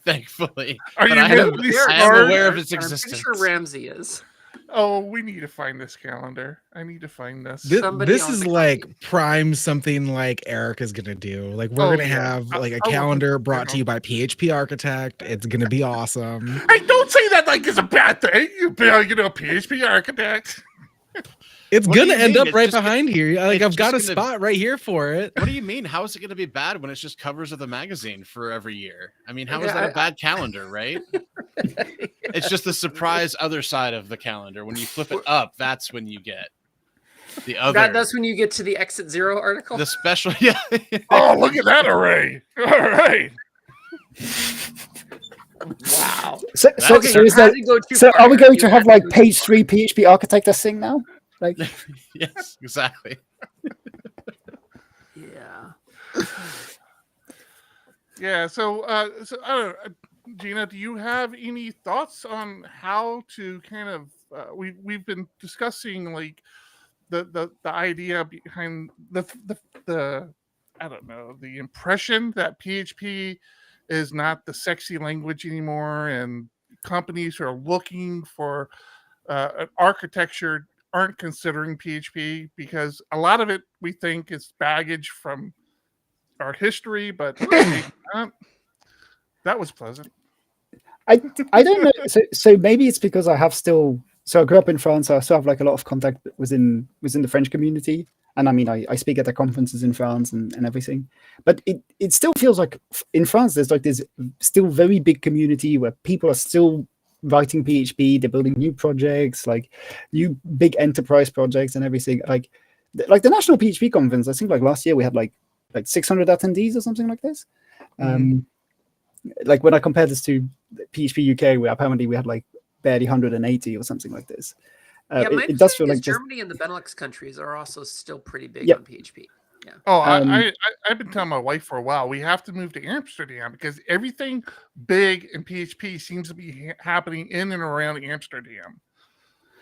Thankfully. Are But you I am, really I am smart? aware of its And I'm existence. pretty sure Ramsey is. Oh, we need to find this calendar. I need to find this. Somebody This on is the like company. prime something like Eric is gonna do. Like we're Oh, gonna yeah. have like a I will calendar put- brought to you by PHP Architect. It's gonna be awesome. Hey, don't say that like it's a bad thing. You know, PHP Architect. It's What do gonna you end mean? up It's right just gonna- behind here. Like it's I've got a just gonna- spot right here for it. What do you mean? How is it going to be bad when it's just covers of the magazine for every year? I mean, how is Yeah, that a bad calendar, right? It's just the surprise other side of the calendar. When you flip it up, that's when you get the other. That's when you get to the Exit Zero article. the special. Yeah. Oh, look at that array. All right. Wow. So Okay, is you had that, to go too so far. are we going You to had have like go too page far. 3 PHP Architect as thing now? Like, Yes, exactly. Yeah. Yeah. So I don't know, Gina, do you have any thoughts on how to kind of? We've been discussing like the idea behind the I don't know, the impression that PHP is not the sexy language anymore, and companies who are looking for an architecture aren't considering PHP because a lot of it we think is baggage from our history, but maybe not. That was pleasant. I don't know. So maybe it's because I have still. So I grew up in France. So I still have like a lot of contact within the French community, and I mean I speak at the conferences in France and everything. But it still feels like in France there's like this still very big community where people are still writing PHP. They're building new projects, like new big enterprise projects and everything. Like the National PHP Conference. I think like last year we had like 600 attendees or something like this. Like when I compare this to PHP UK, where apparently we had like barely 180 or something like this. Yeah, my it does feel understanding is like just, Germany and the Benelux countries are also still pretty big Yep. on PHP. Yeah. Oh, Um, I've been telling my wife for a while we have to move to Amsterdam because everything big in PHP seems to be happening in and around Amsterdam.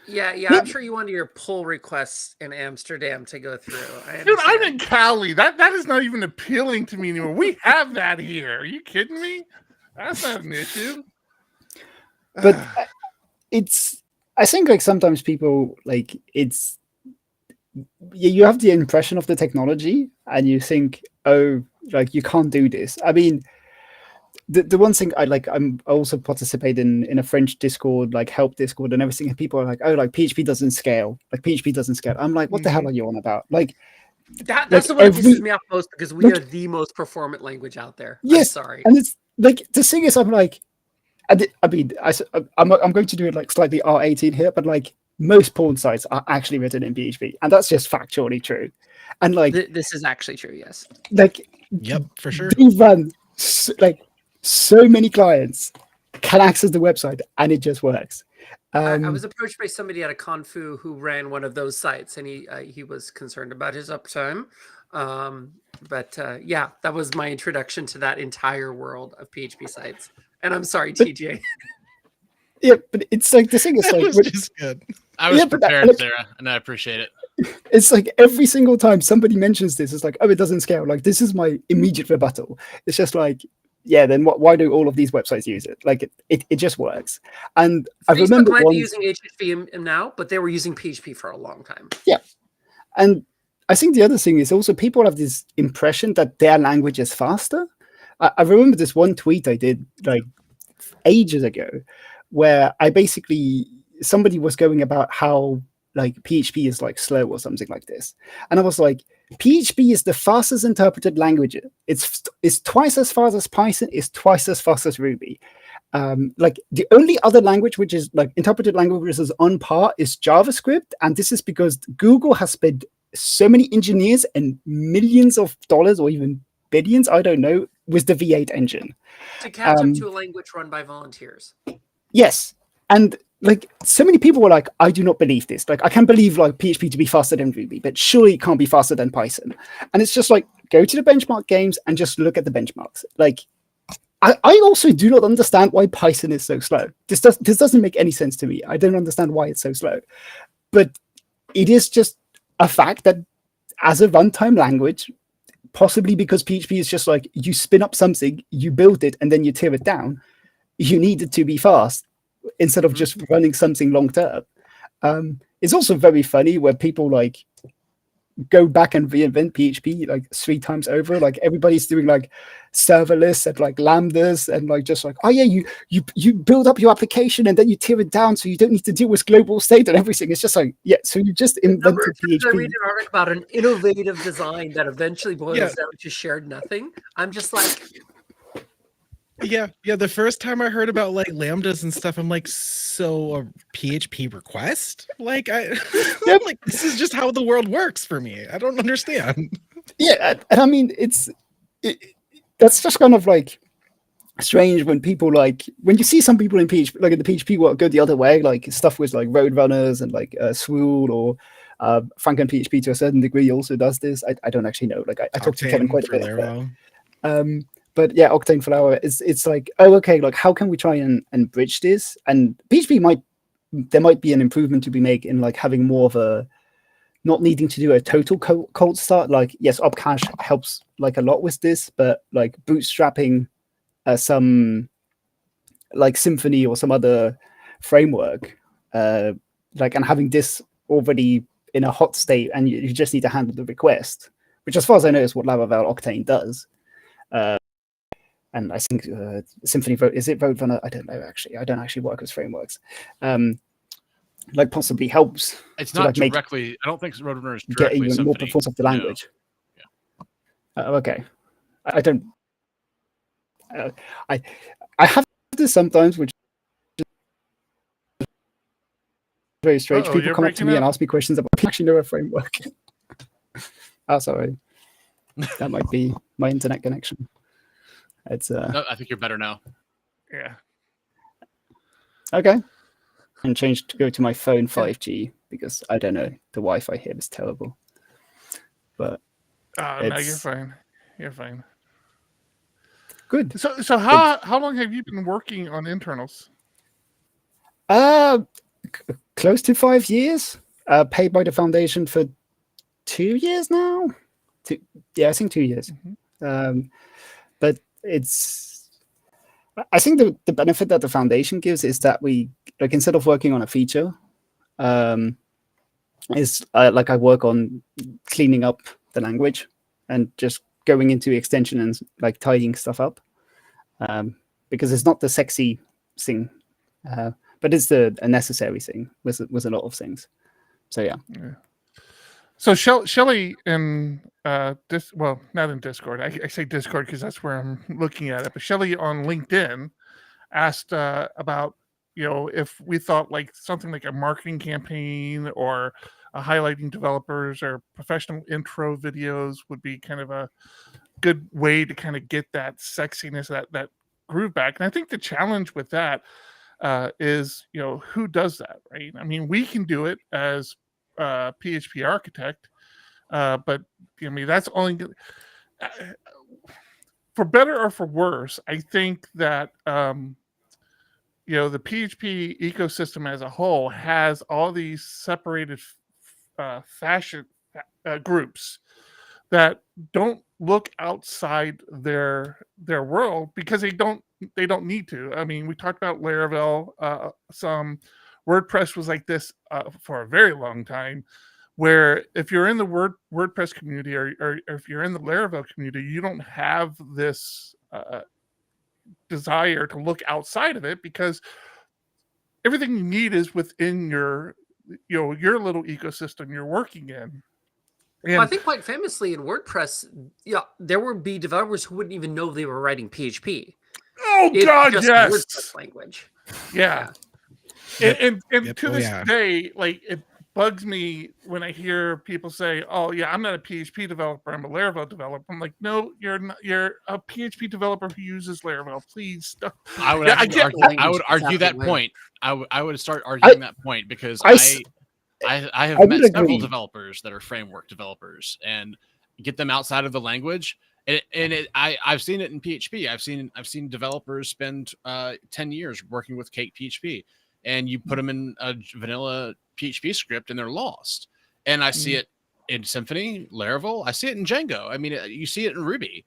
Yeah, Yeah. I'm sure you wanted your pull requests in Amsterdam to go through. Dude, I'm in Cali. That is not even appealing to me anymore. We have that here. Are you kidding me? That's not an issue. but it's. I think like sometimes people like it's. You have the impression of the technology, and you think, oh, like you can't do this. I mean, the one thing I like, I also participate in a French Discord, like help Discord and everything, and people are like, oh, like PHP doesn't scale. Like PHP doesn't scale. I'm like, what the hell are you on about? Like, That's like the one that every- pisses me off most because we like- are the most performant language out there. Yes, I'm sorry. and it's like the thing is, I'm like, I mean, I'm going to do it like slightly R18 here, but like most porn sites are actually written in PHP, and that's just factually true. And like, This is actually true. Yes. like Yep, for sure. they run like so many clients can access the website, and it just works. I was approached by somebody at a Confu who ran one of those sites, and he was concerned about his uptime. Yeah, that was my introduction to that entire world of PHP sites. And I'm sorry, TJ. Yeah, but it's like the thing is like just good. I was prepared, like, Sarah, and I appreciate it. It's like every single time somebody mentions this, it's like, oh, it doesn't scale. Like, this is my immediate rebuttal. It's just like, yeah, then why do all of these websites use it? Like, it just works. And I remember might be using HTTP now, but they were using PHP for a long time. Yeah. And I think the other thing is also people have this impression that their language is faster. I remember this one tweet I did like ages ago where I basically, somebody was going about how like PHP is like slow or something like this. And I was like, PHP is the fastest interpreted language. It's twice as fast as Python, it's twice as fast as Ruby. Like the only other language which is like interpreted languages is on par is JavaScript. And this is because Google has spent so many engineers and millions of dollars or even billions, I don't know, with the V8 engine. To catch up to a language run by volunteers. Yes. And like so many people were like, I do not believe this. Like I can't believe like PHP to be faster than Ruby, but surely it can't be faster than Python. And it's just like, go to the benchmark games and just look at the benchmarks. Like I also do not understand why Python is so slow. This doesn't make any sense to me. I don't understand why it's so slow. But it is just a fact that as a runtime language, possibly because PHP is just like you spin up something, you build it, and then you tear it down, you need it to be fast instead of just running something long term. It's also very funny where people like go back and reinvent PHP like 3 times over. Like everybody's doing like serverless and like lambdas and like just like, oh yeah, you build up your application and then you tear it down so you don't need to deal with global state and everything. It's just like, yeah, so you just invented PHP. I read an article about an innovative design that eventually boils down to shared nothing. I'm just like, yeah. The first time I heard about like lambdas and stuff, I'm like, so a PHP request? Like, I'm like, this is just how the world works for me. I don't understand. Yeah, and I mean, that's just kind of like strange when people like when you see some people in PHP, like in the PHP world, go the other way, like stuff with like Roadrunners and like Swool or Franken PHP to a certain degree also does this. I don't actually know. Like I talked to Kevin quite a bit. But yeah, Octane Flower, it's like, oh, okay, like how can we try and bridge this? And PHP there might be an improvement to be made in like having more of a, not needing to do a total cold start. Like, yes, Opcache helps like a lot with this, but like bootstrapping some like Symfony or some other framework, like, and having this already in a hot state and you just need to handle the request, which as far as I know is what Laravel Octane does. And I think Symfony, is it Roadrunner? I don't know, actually. I don't actually work with frameworks. Like possibly helps. It's not like directly, I don't think Roadrunner is directly directly even more performance of the language. No. Yeah. Okay. I don't. I have this sometimes, which is very strange. People come up to me and ask me questions about, I actually know a framework. Oh, sorry. That might be my internet connection. It's no, I think you're better now. Yeah. Okay. And change to go to my phone 5G because I don't know, the Wi-Fi here is terrible. But no, you're fine. You're fine. Good. So how long have you been working on internals? Close to 5 years. Paid by the foundation for 2 years now. I think 2 years. But I think the benefit that the foundation gives is that we, like, instead of working on a feature, is like I work on cleaning up the language and just going into extension and like tidying stuff up, because it's not the sexy thing, but it's a necessary thing with a lot of things. So yeah. So Shelly in not in Discord. I say Discord because that's where I'm looking at it. But Shelly on LinkedIn asked about, if we thought like something like a marketing campaign or highlighting developers or professional intro videos would be kind of a good way to kind of get that sexiness, that groove back. And I think the challenge with that is, who does that, right? I mean, we can do it as PHP architect, but I mean, that's only for better or for worse. I think that the PHP ecosystem as a whole has all these separated fashion groups that don't look outside their world because they don't need to. I mean, we talked about Laravel. Some WordPress was like this for a very long time, where if you're in the WordPress community or if you're in the Laravel community, you don't have this desire to look outside of it because everything you need is within your little ecosystem you're working in. Well, I think quite famously in WordPress, there would be developers who wouldn't even know they were writing PHP. Oh It's God, just yes. WordPress language. Yeah. Yep. And to this day, like, it bugs me when I hear people say, "Oh yeah, I'm not a PHP developer, I'm a Laravel developer." I'm like, "No, you're not. You're a PHP developer who uses Laravel. Please stop." I would argue that point. I would start arguing that point because I have met several developers that are framework developers and get them outside of the language. I've seen it in PHP. I've seen developers spend 10 years working with Cake PHP, and you put them in a vanilla PHP script and they're lost. And I see it in Symfony, Laravel. I see it in Django. I mean, you see it in Ruby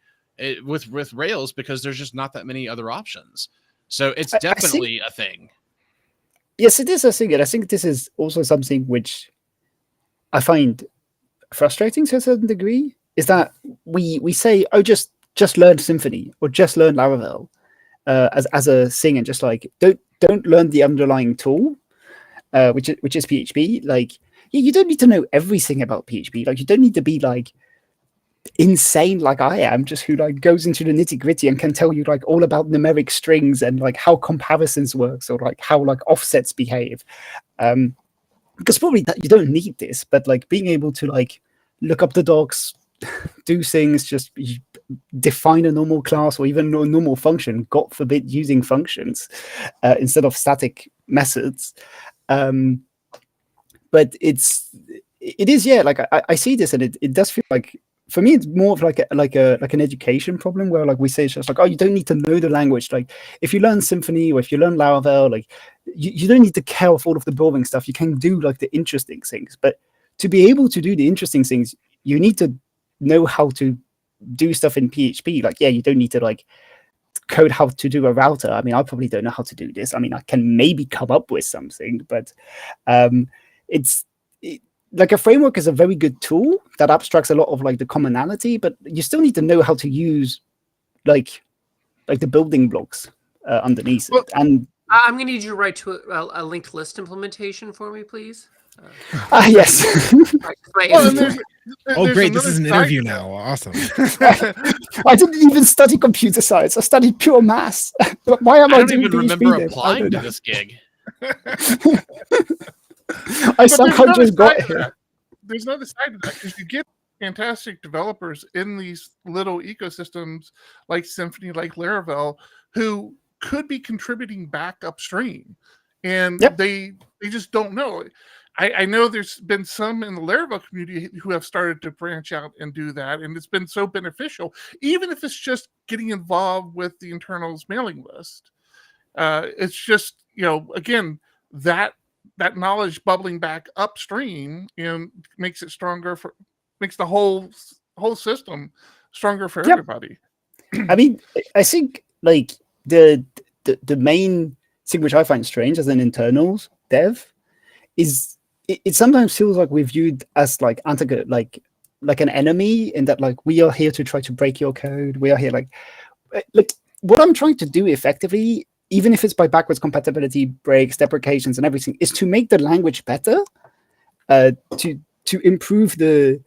with Rails because there's just not that many other options. So it's definitely a thing. Yes, it is a thing. And I think this is also something which I find frustrating to a certain degree, is that we say, oh, just learn Symfony or just learn Laravel as a thing, and just like don't learn the underlying tool, which is PHP. Like, you don't need to know everything about PHP. Like, you don't need to be like insane like I am, just who like goes into the nitty-gritty and can tell you like all about numeric strings and like how comparisons works, or like how like offsets behave. Because probably that you don't need this, but like being able to like look up the docs, do things, just define a normal class or even a normal function, God forbid using functions instead of static methods. But it is, yeah, like I see this, and it does feel like, for me, it's more of like an education problem, where like we say it's just like, oh, you don't need to know the language. Like, if you learn Symfony or if you learn Laravel, like you don't need to care of all of the boring stuff. You can do like the interesting things. But to be able to do the interesting things, you need to know how to do stuff in PHP. Like, yeah, you don't need to like code how to do a router. I mean, I probably don't know how to do this. I mean, I can maybe come up with something, but like, a framework is a very good tool that abstracts a lot of like the commonality, but you still need to know how to use like the building blocks underneath it. And I'm going to need you to write to a linked list implementation for me, please. Yes. Oh, great! This is an interview now. Awesome. I didn't even study computer science. I studied pure maths. But why am I doing even PHP remember then? applying to this gig. I somehow just got here. There's another side to that, because you get fantastic developers in these little ecosystems like Symfony, like Laravel, who could be contributing back upstream, and they just don't know. I know there's been some in the Laravel community who have started to branch out and do that, and it's been so beneficial, even if it's just getting involved with the internals mailing list. It's just, again, that knowledge bubbling back upstream and makes it stronger makes the whole system stronger for everybody. I mean, I think like the main thing which I find strange as an internals dev is it sometimes feels like we're viewed as like like an enemy, in that like we are here to try to break your code. We are here like what I'm trying to do effectively, even if it's by backwards compatibility, breaks, deprecations, and everything, is to make the language better, to improve the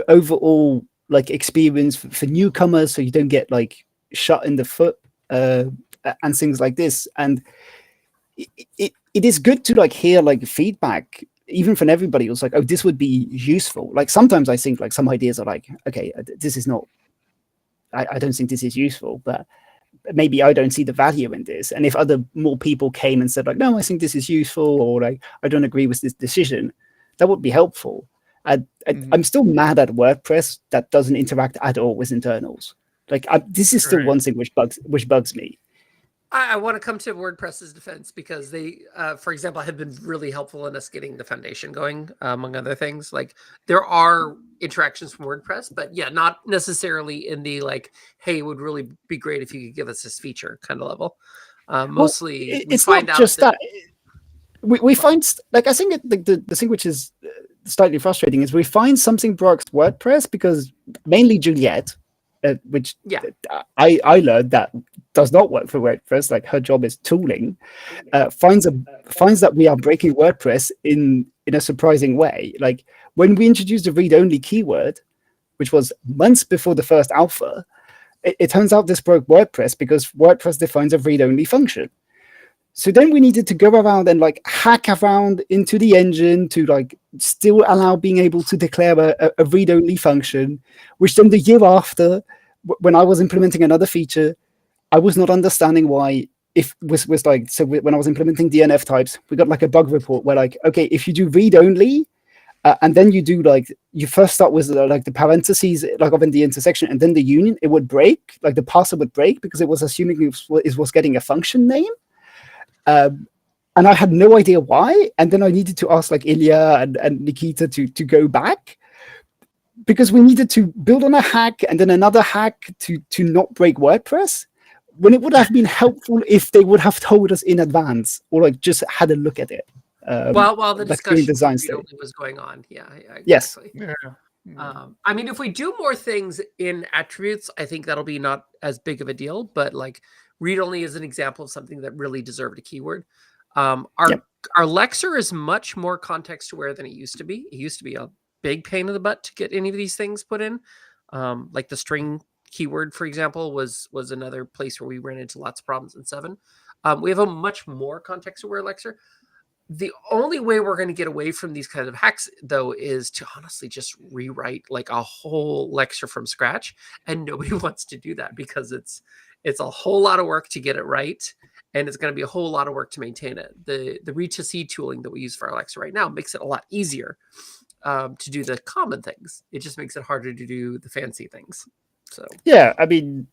overall like experience for newcomers, so you don't get like shot in the foot and things like this. And it is good to like hear like feedback, even from everybody who's like, oh, this would be useful. Like, sometimes I think like some ideas are like, okay, this is not, I don't think this is useful, but maybe I don't see the value in this. And if more people came and said like, no, I think this is useful, or like, I don't agree with this decision, that would be helpful. I'm still mad at WordPress that doesn't interact at all with internals. Like this is still one thing which bugs me. I want to come to WordPress's defense because they, for example, have been really helpful in us getting the foundation going, among other things. Like there are interactions from WordPress, but yeah, not necessarily in the like, hey, it would really be great if you could give us this feature kind of level. Mostly, it's not just that. We find, like, I think the thing which is slightly frustrating is we find something broke WordPress because mainly Juliet, which I learned that does not work for WordPress. Like her job is tooling, finds that we are breaking WordPress in a surprising way. Like when we introduced the read-only keyword, which was months before the first alpha, it turns out this broke WordPress because WordPress defines a read-only function. So then we needed to go around and like hack around into the engine to like still allow being able to declare a read-only function, which then the year after, when I was implementing another feature, I was not understanding why. When I was implementing DNF types, we got like a bug report where like, okay, if you do read-only, and then you do like, you first start with like the parentheses, like of in the intersection, and then the union, it would break, like the parser would break because it was assuming it was getting a function name. And I had no idea why. And then I needed to ask like Ilya and Nikita to go back because we needed to build on a hack and then another hack to not break WordPress, when it would have been helpful if they would have told us in advance or like just had a look at it. While the discussion design was going on. Yeah, yes. Exactly. Yeah. I mean, if we do more things in attributes, I think that'll be not as big of a deal, but like read-only is an example of something that really deserved a keyword. Our Lexer is much more context-aware than it used to be. It used to be a big pain in the butt to get any of these things put in. Like the string keyword, for example, was another place where we ran into lots of problems in 7. We have a much more context-aware Lexer. The only way we're going to get away from these kinds of hacks, though, is to honestly just rewrite like a whole Lexer from scratch. And nobody wants to do that because it's a whole lot of work to get it right. And it's going to be a whole lot of work to maintain it. The read to see tooling that we use for our Lexer right now makes it a lot easier to do the common things. It just makes it harder to do the fancy things. So yeah, I mean,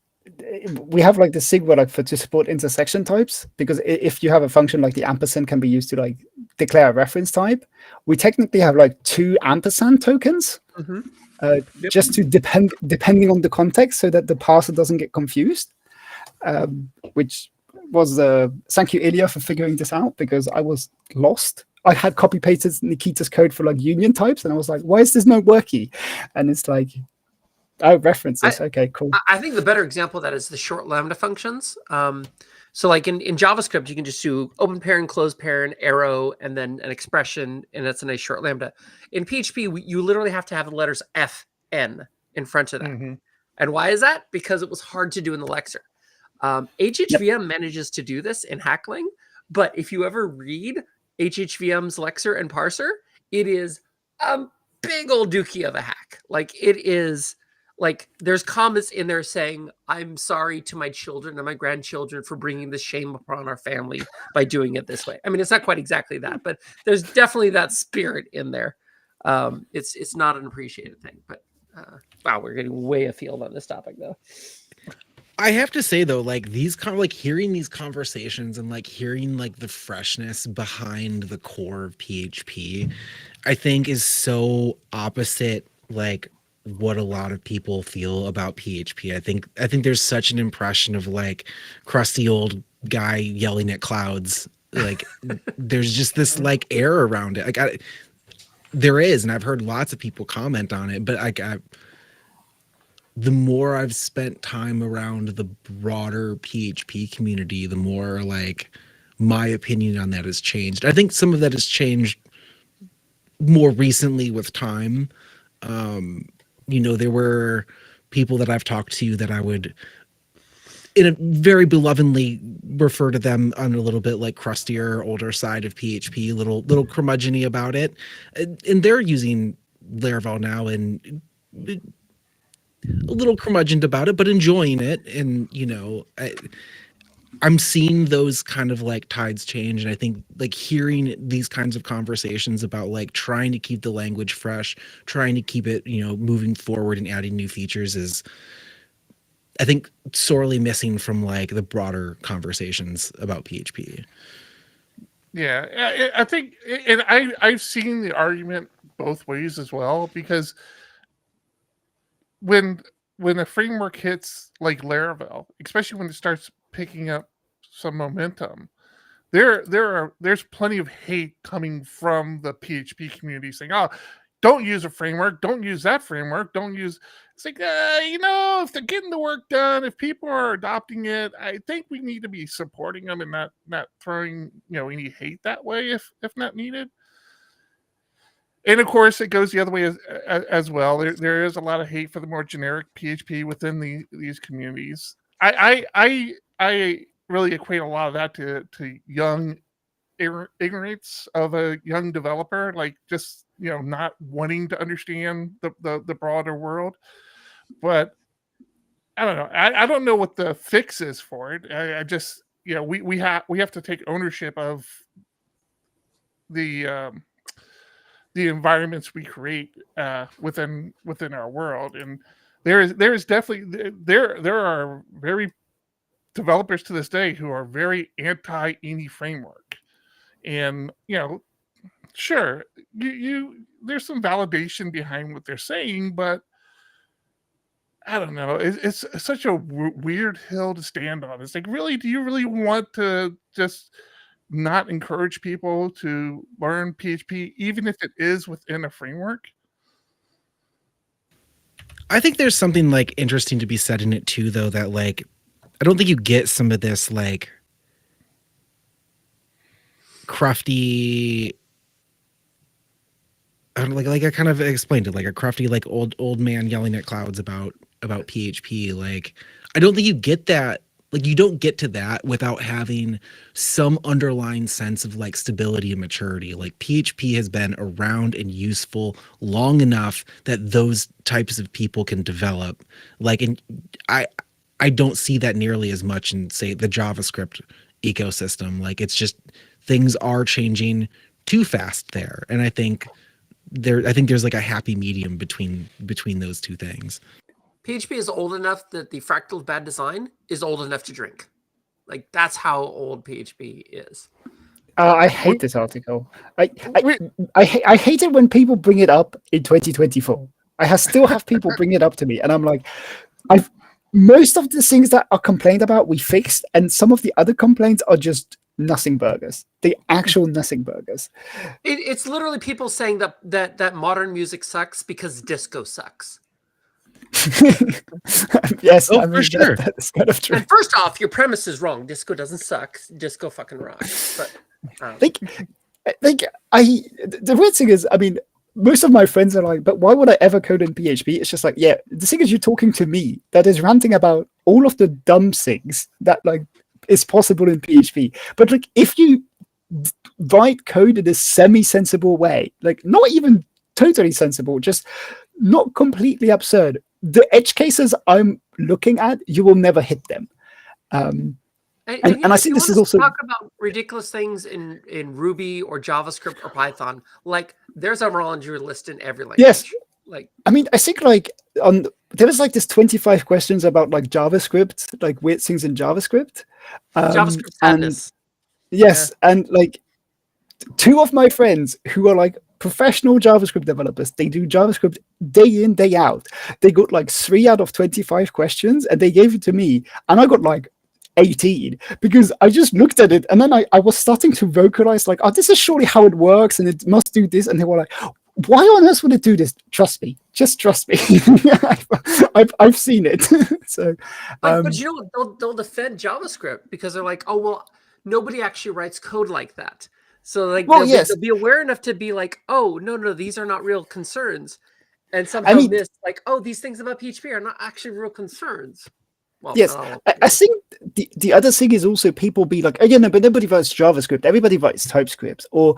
we have like the Sigma like to support intersection types, because if you have a function like the ampersand can be used to like declare a reference type, we technically have like 2 ampersand tokens, just to depending on the context, so that the parser doesn't get confused. Which was thank you, Ilya, for figuring this out, because I was lost. I had copy pasted Nikita's code for like union types, and I was like, why is this not working? And it's like, oh, references. Okay, cool. I think the better example of that is the short lambda functions. So like in JavaScript, you can just do open parent, close parent, arrow, and then an expression, and that's a nice short lambda. In PHP, you literally have to have the letters FN in front of that. And why is that? Because it was hard to do in the Lexer. HHVM manages to do this in Hackling, but if you ever read HHVM's Lexer and parser, it is a big old dookie of a hack. Like it is... Like there's comments in there saying, I'm sorry to my children and my grandchildren for bringing this shame upon our family by doing it this way. I mean, it's not quite exactly that, but there's definitely that spirit in there. It's not an appreciated thing, but wow, we're getting way afield on this topic though. I have to say though, like these like hearing these conversations and like hearing like the freshness behind the core of PHP, I think is so opposite like what a lot of people feel about PHP. I think there's such an impression of like crusty old guy yelling at clouds. Like there's just this like air around it. Like there is, and I've heard lots of people comment on it, but like the more I've spent time around the broader PHP community, the more like my opinion on that has changed. I think some of that has changed more recently with time. You know, there were people that I've talked to that I would, in a very belovedly, refer to them on a little bit like crustier, older side of PHP, little curmudgeon-y about it, and they're using Laravel now, and a little curmudgeoned about it, but enjoying it. And, I'm seeing those kind of like tides change. And I think like hearing these kinds of conversations about like trying to keep the language fresh, trying to keep it, moving forward and adding new features is, I think, sorely missing from like the broader conversations about PHP. Yeah, I think, and I've seen the argument both ways as well, because when a framework hits like Laravel, especially when it starts picking up some momentum, there's plenty of hate coming from the PHP community saying, "Oh, don't use a framework, don't use that framework, don't use." It's like, if they're getting the work done, if people are adopting it, I think we need to be supporting them and not throwing any hate that way if not needed. And of course, it goes the other way as well. There is a lot of hate for the more generic PHP within these communities. I really equate a lot of that to young ignorance of a young developer, like just not wanting to understand the broader world. But I don't know. I don't know what the fix is for it. I just we have to take ownership of the environments we create within our world. And there is definitely there are very developers to this day who are very anti any framework. And sure, you there's some validation behind what they're saying, but I don't know. It's such a weird hill to stand on. It's like, really, do you really want to just not encourage people to learn PHP, even if it is within a framework? I think there's something like interesting to be said in it too, though, that like, I don't think you get some of this like crafty, like I kind of explained it, like a crafty, like old man yelling at clouds about PHP. Like, I don't think you get that. Like, you don't get to that without having some underlying sense of like stability and maturity. Like, PHP has been around and useful long enough that those types of people can develop. Like, and I don't see that nearly as much in, say, the JavaScript ecosystem. Like, it's just things are changing too fast there. And I think there's like a happy medium between those two things. PHP is old enough that the fractal bad design is old enough to drink. Like, that's how old PHP is. I hate this article. I hate it when people bring it up in 2024. I still have people bring it up to me, and I'm like, most of the things that are complained about we fixed, and some of the other complaints are just nothing burgers. The actual nothing burgers. It's literally people saying that modern music sucks because disco sucks. Yes, I mean, for sure. That's kind of true. And first off, your premise is wrong. Disco doesn't suck. Disco fucking rocks. But the weird thing is, I mean, most of my friends are like, but why would I ever code in PHP? It's just like, yeah, the thing is, you're talking to me that is ranting about all of the dumb things that like is possible in PHP. But like, if you write code in a semi-sensible way, like not even totally sensible, just not completely absurd, the edge cases I'm looking at, you will never hit them. And I think this is also talk about ridiculous things in Ruby or JavaScript or Python. Like, there's a laundry list in every language. Yes. Like, I mean, I think like there was like this 25 questions about like JavaScript, like weird things in JavaScript. JavaScript sadness. Yes, yeah. And like two of my friends who are like professional JavaScript developers, they do JavaScript day in, day out. They got like 3 out of 25 questions and they gave it to me, and I got like 18 because I just looked at it and then I was starting to vocalize like, oh, this is surely how it works and it must do this. And they were like, why on earth would it do this? Trust me. Just trust me. I've seen it. So, but you know what? They'll defend JavaScript because they're like, oh, well, nobody actually writes code like that. So like, they'll be aware enough to be like, oh, no, these are not real concerns. And somehow miss like, oh, these things about PHP are not actually real concerns. Well, yes, I think the other thing is also people be like, again, but nobody writes JavaScript, everybody writes TypeScript, or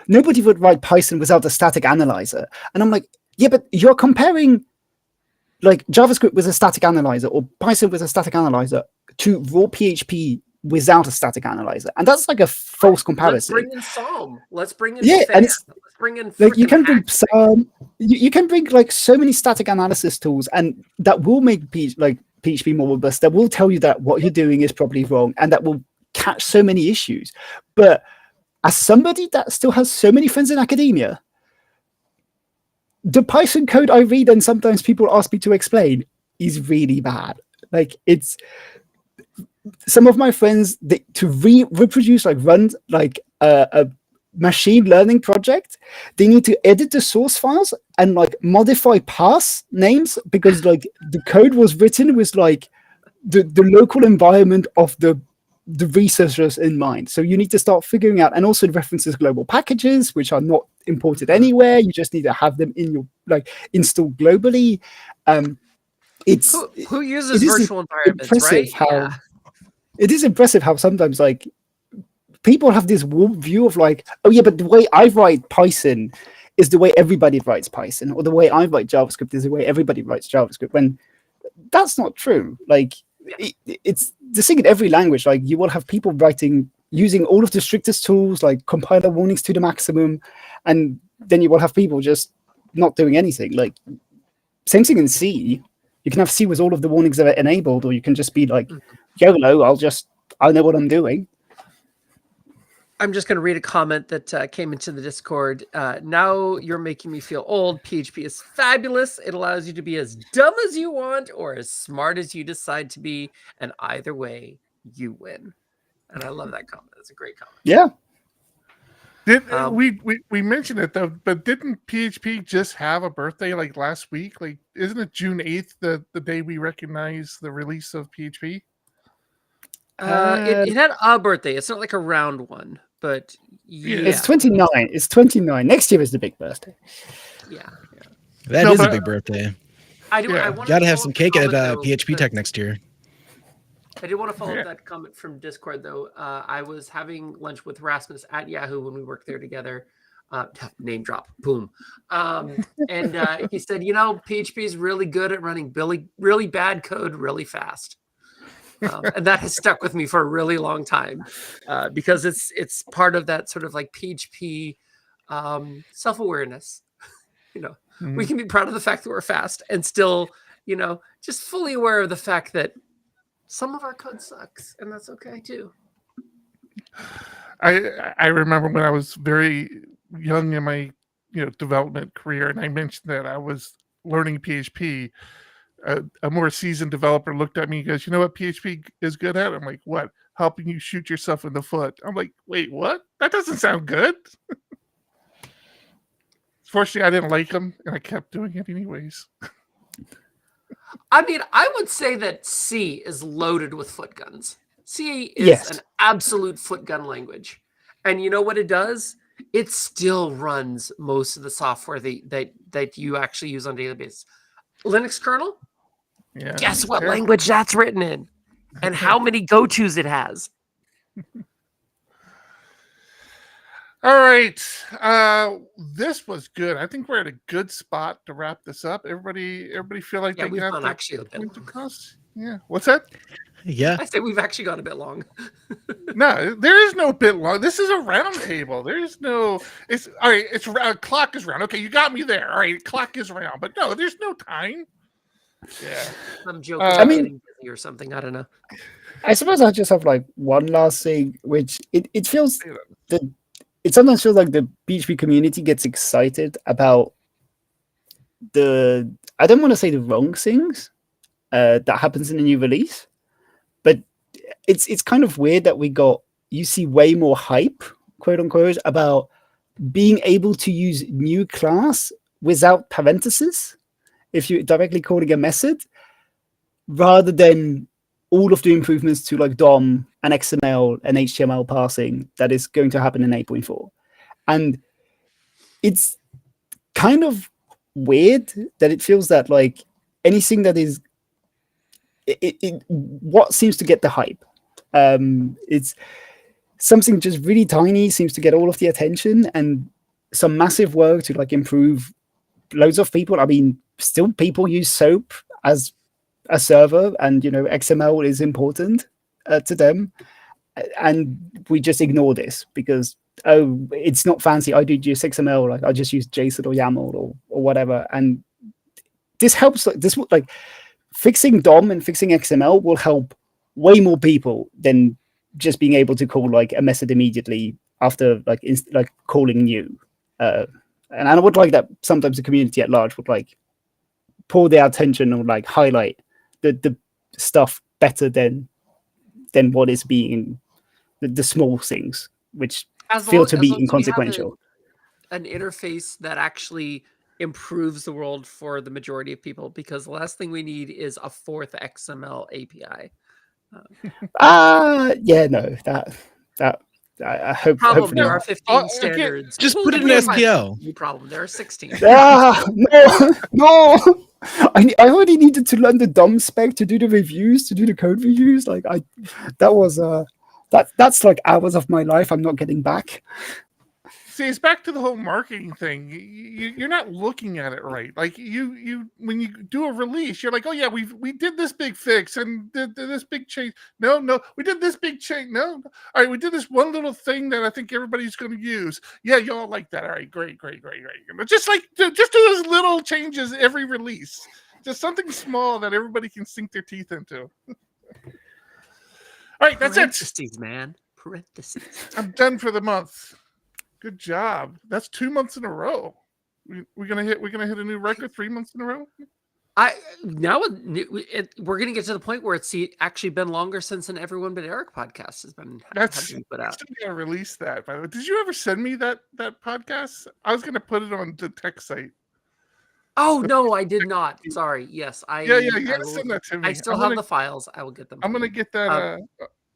nobody would write Python without a static analyzer. And I'm like, yeah, but you're comparing like JavaScript was a static analyzer or Python was a static analyzer to raw PHP without a static analyzer, and that's like a false comparison. Let's bring in Psalm. Let's bring in Yeah, and let's bring in like you can bring Active. some, you can bring like so many static analysis tools, and that will make PHP more robust. That will tell you that what you're doing is probably wrong, and that will catch so many issues. But as somebody that still has so many friends in academia, the Python code I read and sometimes people ask me to explain is really bad. Like, it's some of my friends, to reproduce, like run like a machine learning project, they need to edit the source files and like modify path names because like the code was written with like the local environment of the researchers in mind. So you need to start figuring out, and also it references global packages which are not imported anywhere. You just need to have them in your like installed globally. It's who uses virtual environments, right? It is impressive how sometimes like people have this warped view of like, oh yeah, but the way I write Python is the way everybody writes Python, or the way I write JavaScript is the way everybody writes JavaScript, when that's not true. Like, it's the thing in every language. Like, you will have people writing using all of the strictest tools, like compiler warnings to the maximum, and then you will have people just not doing anything. Like, same thing in C. You can have C with all of the warnings that are enabled, or you can just be like, YOLO, I know what I'm doing. I'm just going to read a comment that came into the Discord. Now you're making me feel old. PHP is fabulous. It allows you to be as dumb as you want or as smart as you decide to be. And either way, you win. And I love that comment. That's a great comment. Yeah. We mentioned it though, but didn't PHP just have a birthday like last week? Like, isn't it June 8th, the day we recognize the release of PHP? It had a birthday. It's not like a round one, but yeah. It's 29. It's 29. Next year is the big birthday. Yeah. That is a big birthday. I do. Yeah. I Gotta have some cake at PHP Tech next year. I did want to follow up that comment from Discord, though. I was having lunch with Rasmus at Yahoo when we worked there together. Name drop, boom. And he said, PHP is really good at running really bad code really fast. And that has stuck with me for a really long time because it's part of that sort of like PHP self-awareness. We can be proud of the fact that we're fast and still, just fully aware of the fact that some of our code sucks, and that's okay too. I remember when I was very young in my development career, and I mentioned that I was learning PHP. A more seasoned developer looked at me and goes, "You know what PHP is good at?" I'm like, "What? Helping you shoot yourself in the foot." I'm like, "Wait, what? That doesn't sound good." Fortunately, I didn't like him, and I kept doing it anyways. I mean, I would say that C is loaded with foot guns. C is an absolute foot gun language. And you know what it does? It still runs most of the software that you actually use on a daily basis. Linux kernel? Yeah. Guess what language that's written in? And how many go-tos it has? All right. This was good. I think we're at a good spot to wrap this up. Everybody feel like they got actually points across? Yeah. What's that? Yeah. I say we've actually gone a bit long. No, there is no bit long. This is a round table. There's no. It's all right. It's clock is round. Okay, you got me there. All right, clock is round. But no, there's no time. Yeah. I'm joking. I mean, getting busy or something. I don't know. I suppose I just have like one last thing, which it feels that it sometimes feels like the PHP community gets excited about I don't want to say the wrong things that happens in a new release, but it's kind of weird that you see way more hype, quote unquote, about being able to use new class without parentheses if you're directly calling a method, rather than all of the improvements to like DOM and XML and HTML parsing that is going to happen in 8.4. And it's kind of weird that it feels that like anything that is what seems to get the hype. It's something just really tiny seems to get all of the attention, and some massive work to like improve loads of people. I mean, still people use SOAP as a server, and XML is important to them, and we just ignore this because it's not fancy. I do just XML, like I just use JSON or YAML or whatever, and this helps. Like fixing DOM and fixing XML will help way more people than just being able to call like a method immediately after like calling new. And I would like that sometimes the community at large would like pull their attention or like highlight the stuff better than what is being the small things, which feel to be inconsequential. An interface that actually improves the world for the majority of people, because the last thing we need is a fourth XML API. Yeah, no, that I hope. Problem, there are 15 standards. Just put it in SPL. No problem. There are 16. No. I already needed to learn the DOM spec to do the reviews, to do the code reviews. Like that's like hours of my life I'm not getting back. See, it's back to the whole marketing thing. You're not looking at it right. Like you when you do a release, you're like, oh yeah, we did this big fix and did this big change. No, we did this big change. No, all right, we did this one little thing that I think everybody's going to use. Yeah, y'all like that. All right, great. Just do those little changes every release. Just something small that everybody can sink their teeth into. All right, that's it. Man. Parentheses. I'm done for the month. Good job. That's 2 months in a row. We're gonna hit a new record 3 months in a row. We're gonna get to the point where it's actually been longer since an Everyone But Eric podcast has been put out. I'm gonna release that. By the way, did you ever send me that podcast? I was gonna put it on the tech site. Oh no, I did not. Sorry. Yes, you gotta send that to me. I still have the files. I will get them. I'm gonna get that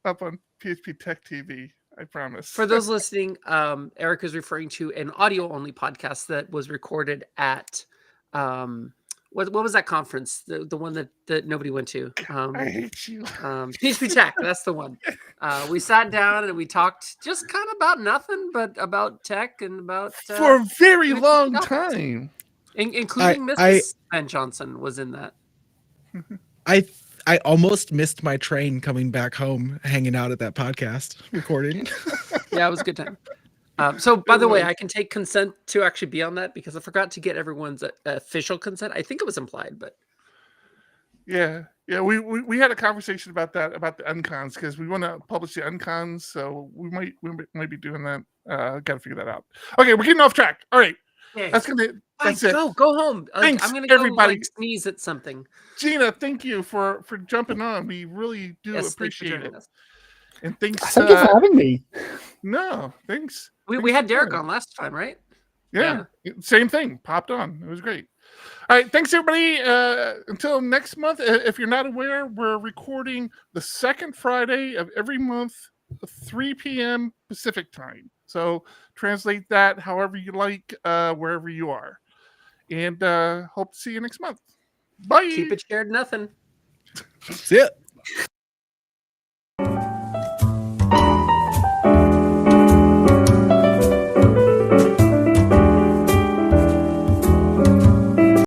up on PHP Tech TV. I promise. For those listening, Eric is referring to an audio-only podcast that was recorded at what was that conference? The one that nobody went to. I hate you. PHP Tech. That's the one. We sat down and we talked just kind of about nothing, but about tech and about for a very long time, including Mrs. Ben Johnson was in that. I almost missed my train coming back home, hanging out at that podcast recording. Yeah, it was a good time. So, by the way, I can take consent to actually be on that because I forgot to get everyone's official consent. I think it was implied, but yeah, we had a conversation about that, about the uncons, because we want to publish the uncons, so we might be doing that. Got to figure that out. Okay, we're getting off track. All right. Yeah. That's it. Go home. Thanks, I'm gonna go everybody. Sneeze at something. Gina, thank you for jumping on. We really do appreciate it. And thanks. Thank you for having me. No, thanks. We had Derek on last time, right? Yeah, same thing. Popped on. It was great. All right, thanks everybody. Until next month. If you're not aware, we're recording the second Friday of every month, 3 p.m. Pacific time. So translate that however you like, wherever you are. And hope to see you next month. Bye. Keep it shared, nothing. See ya.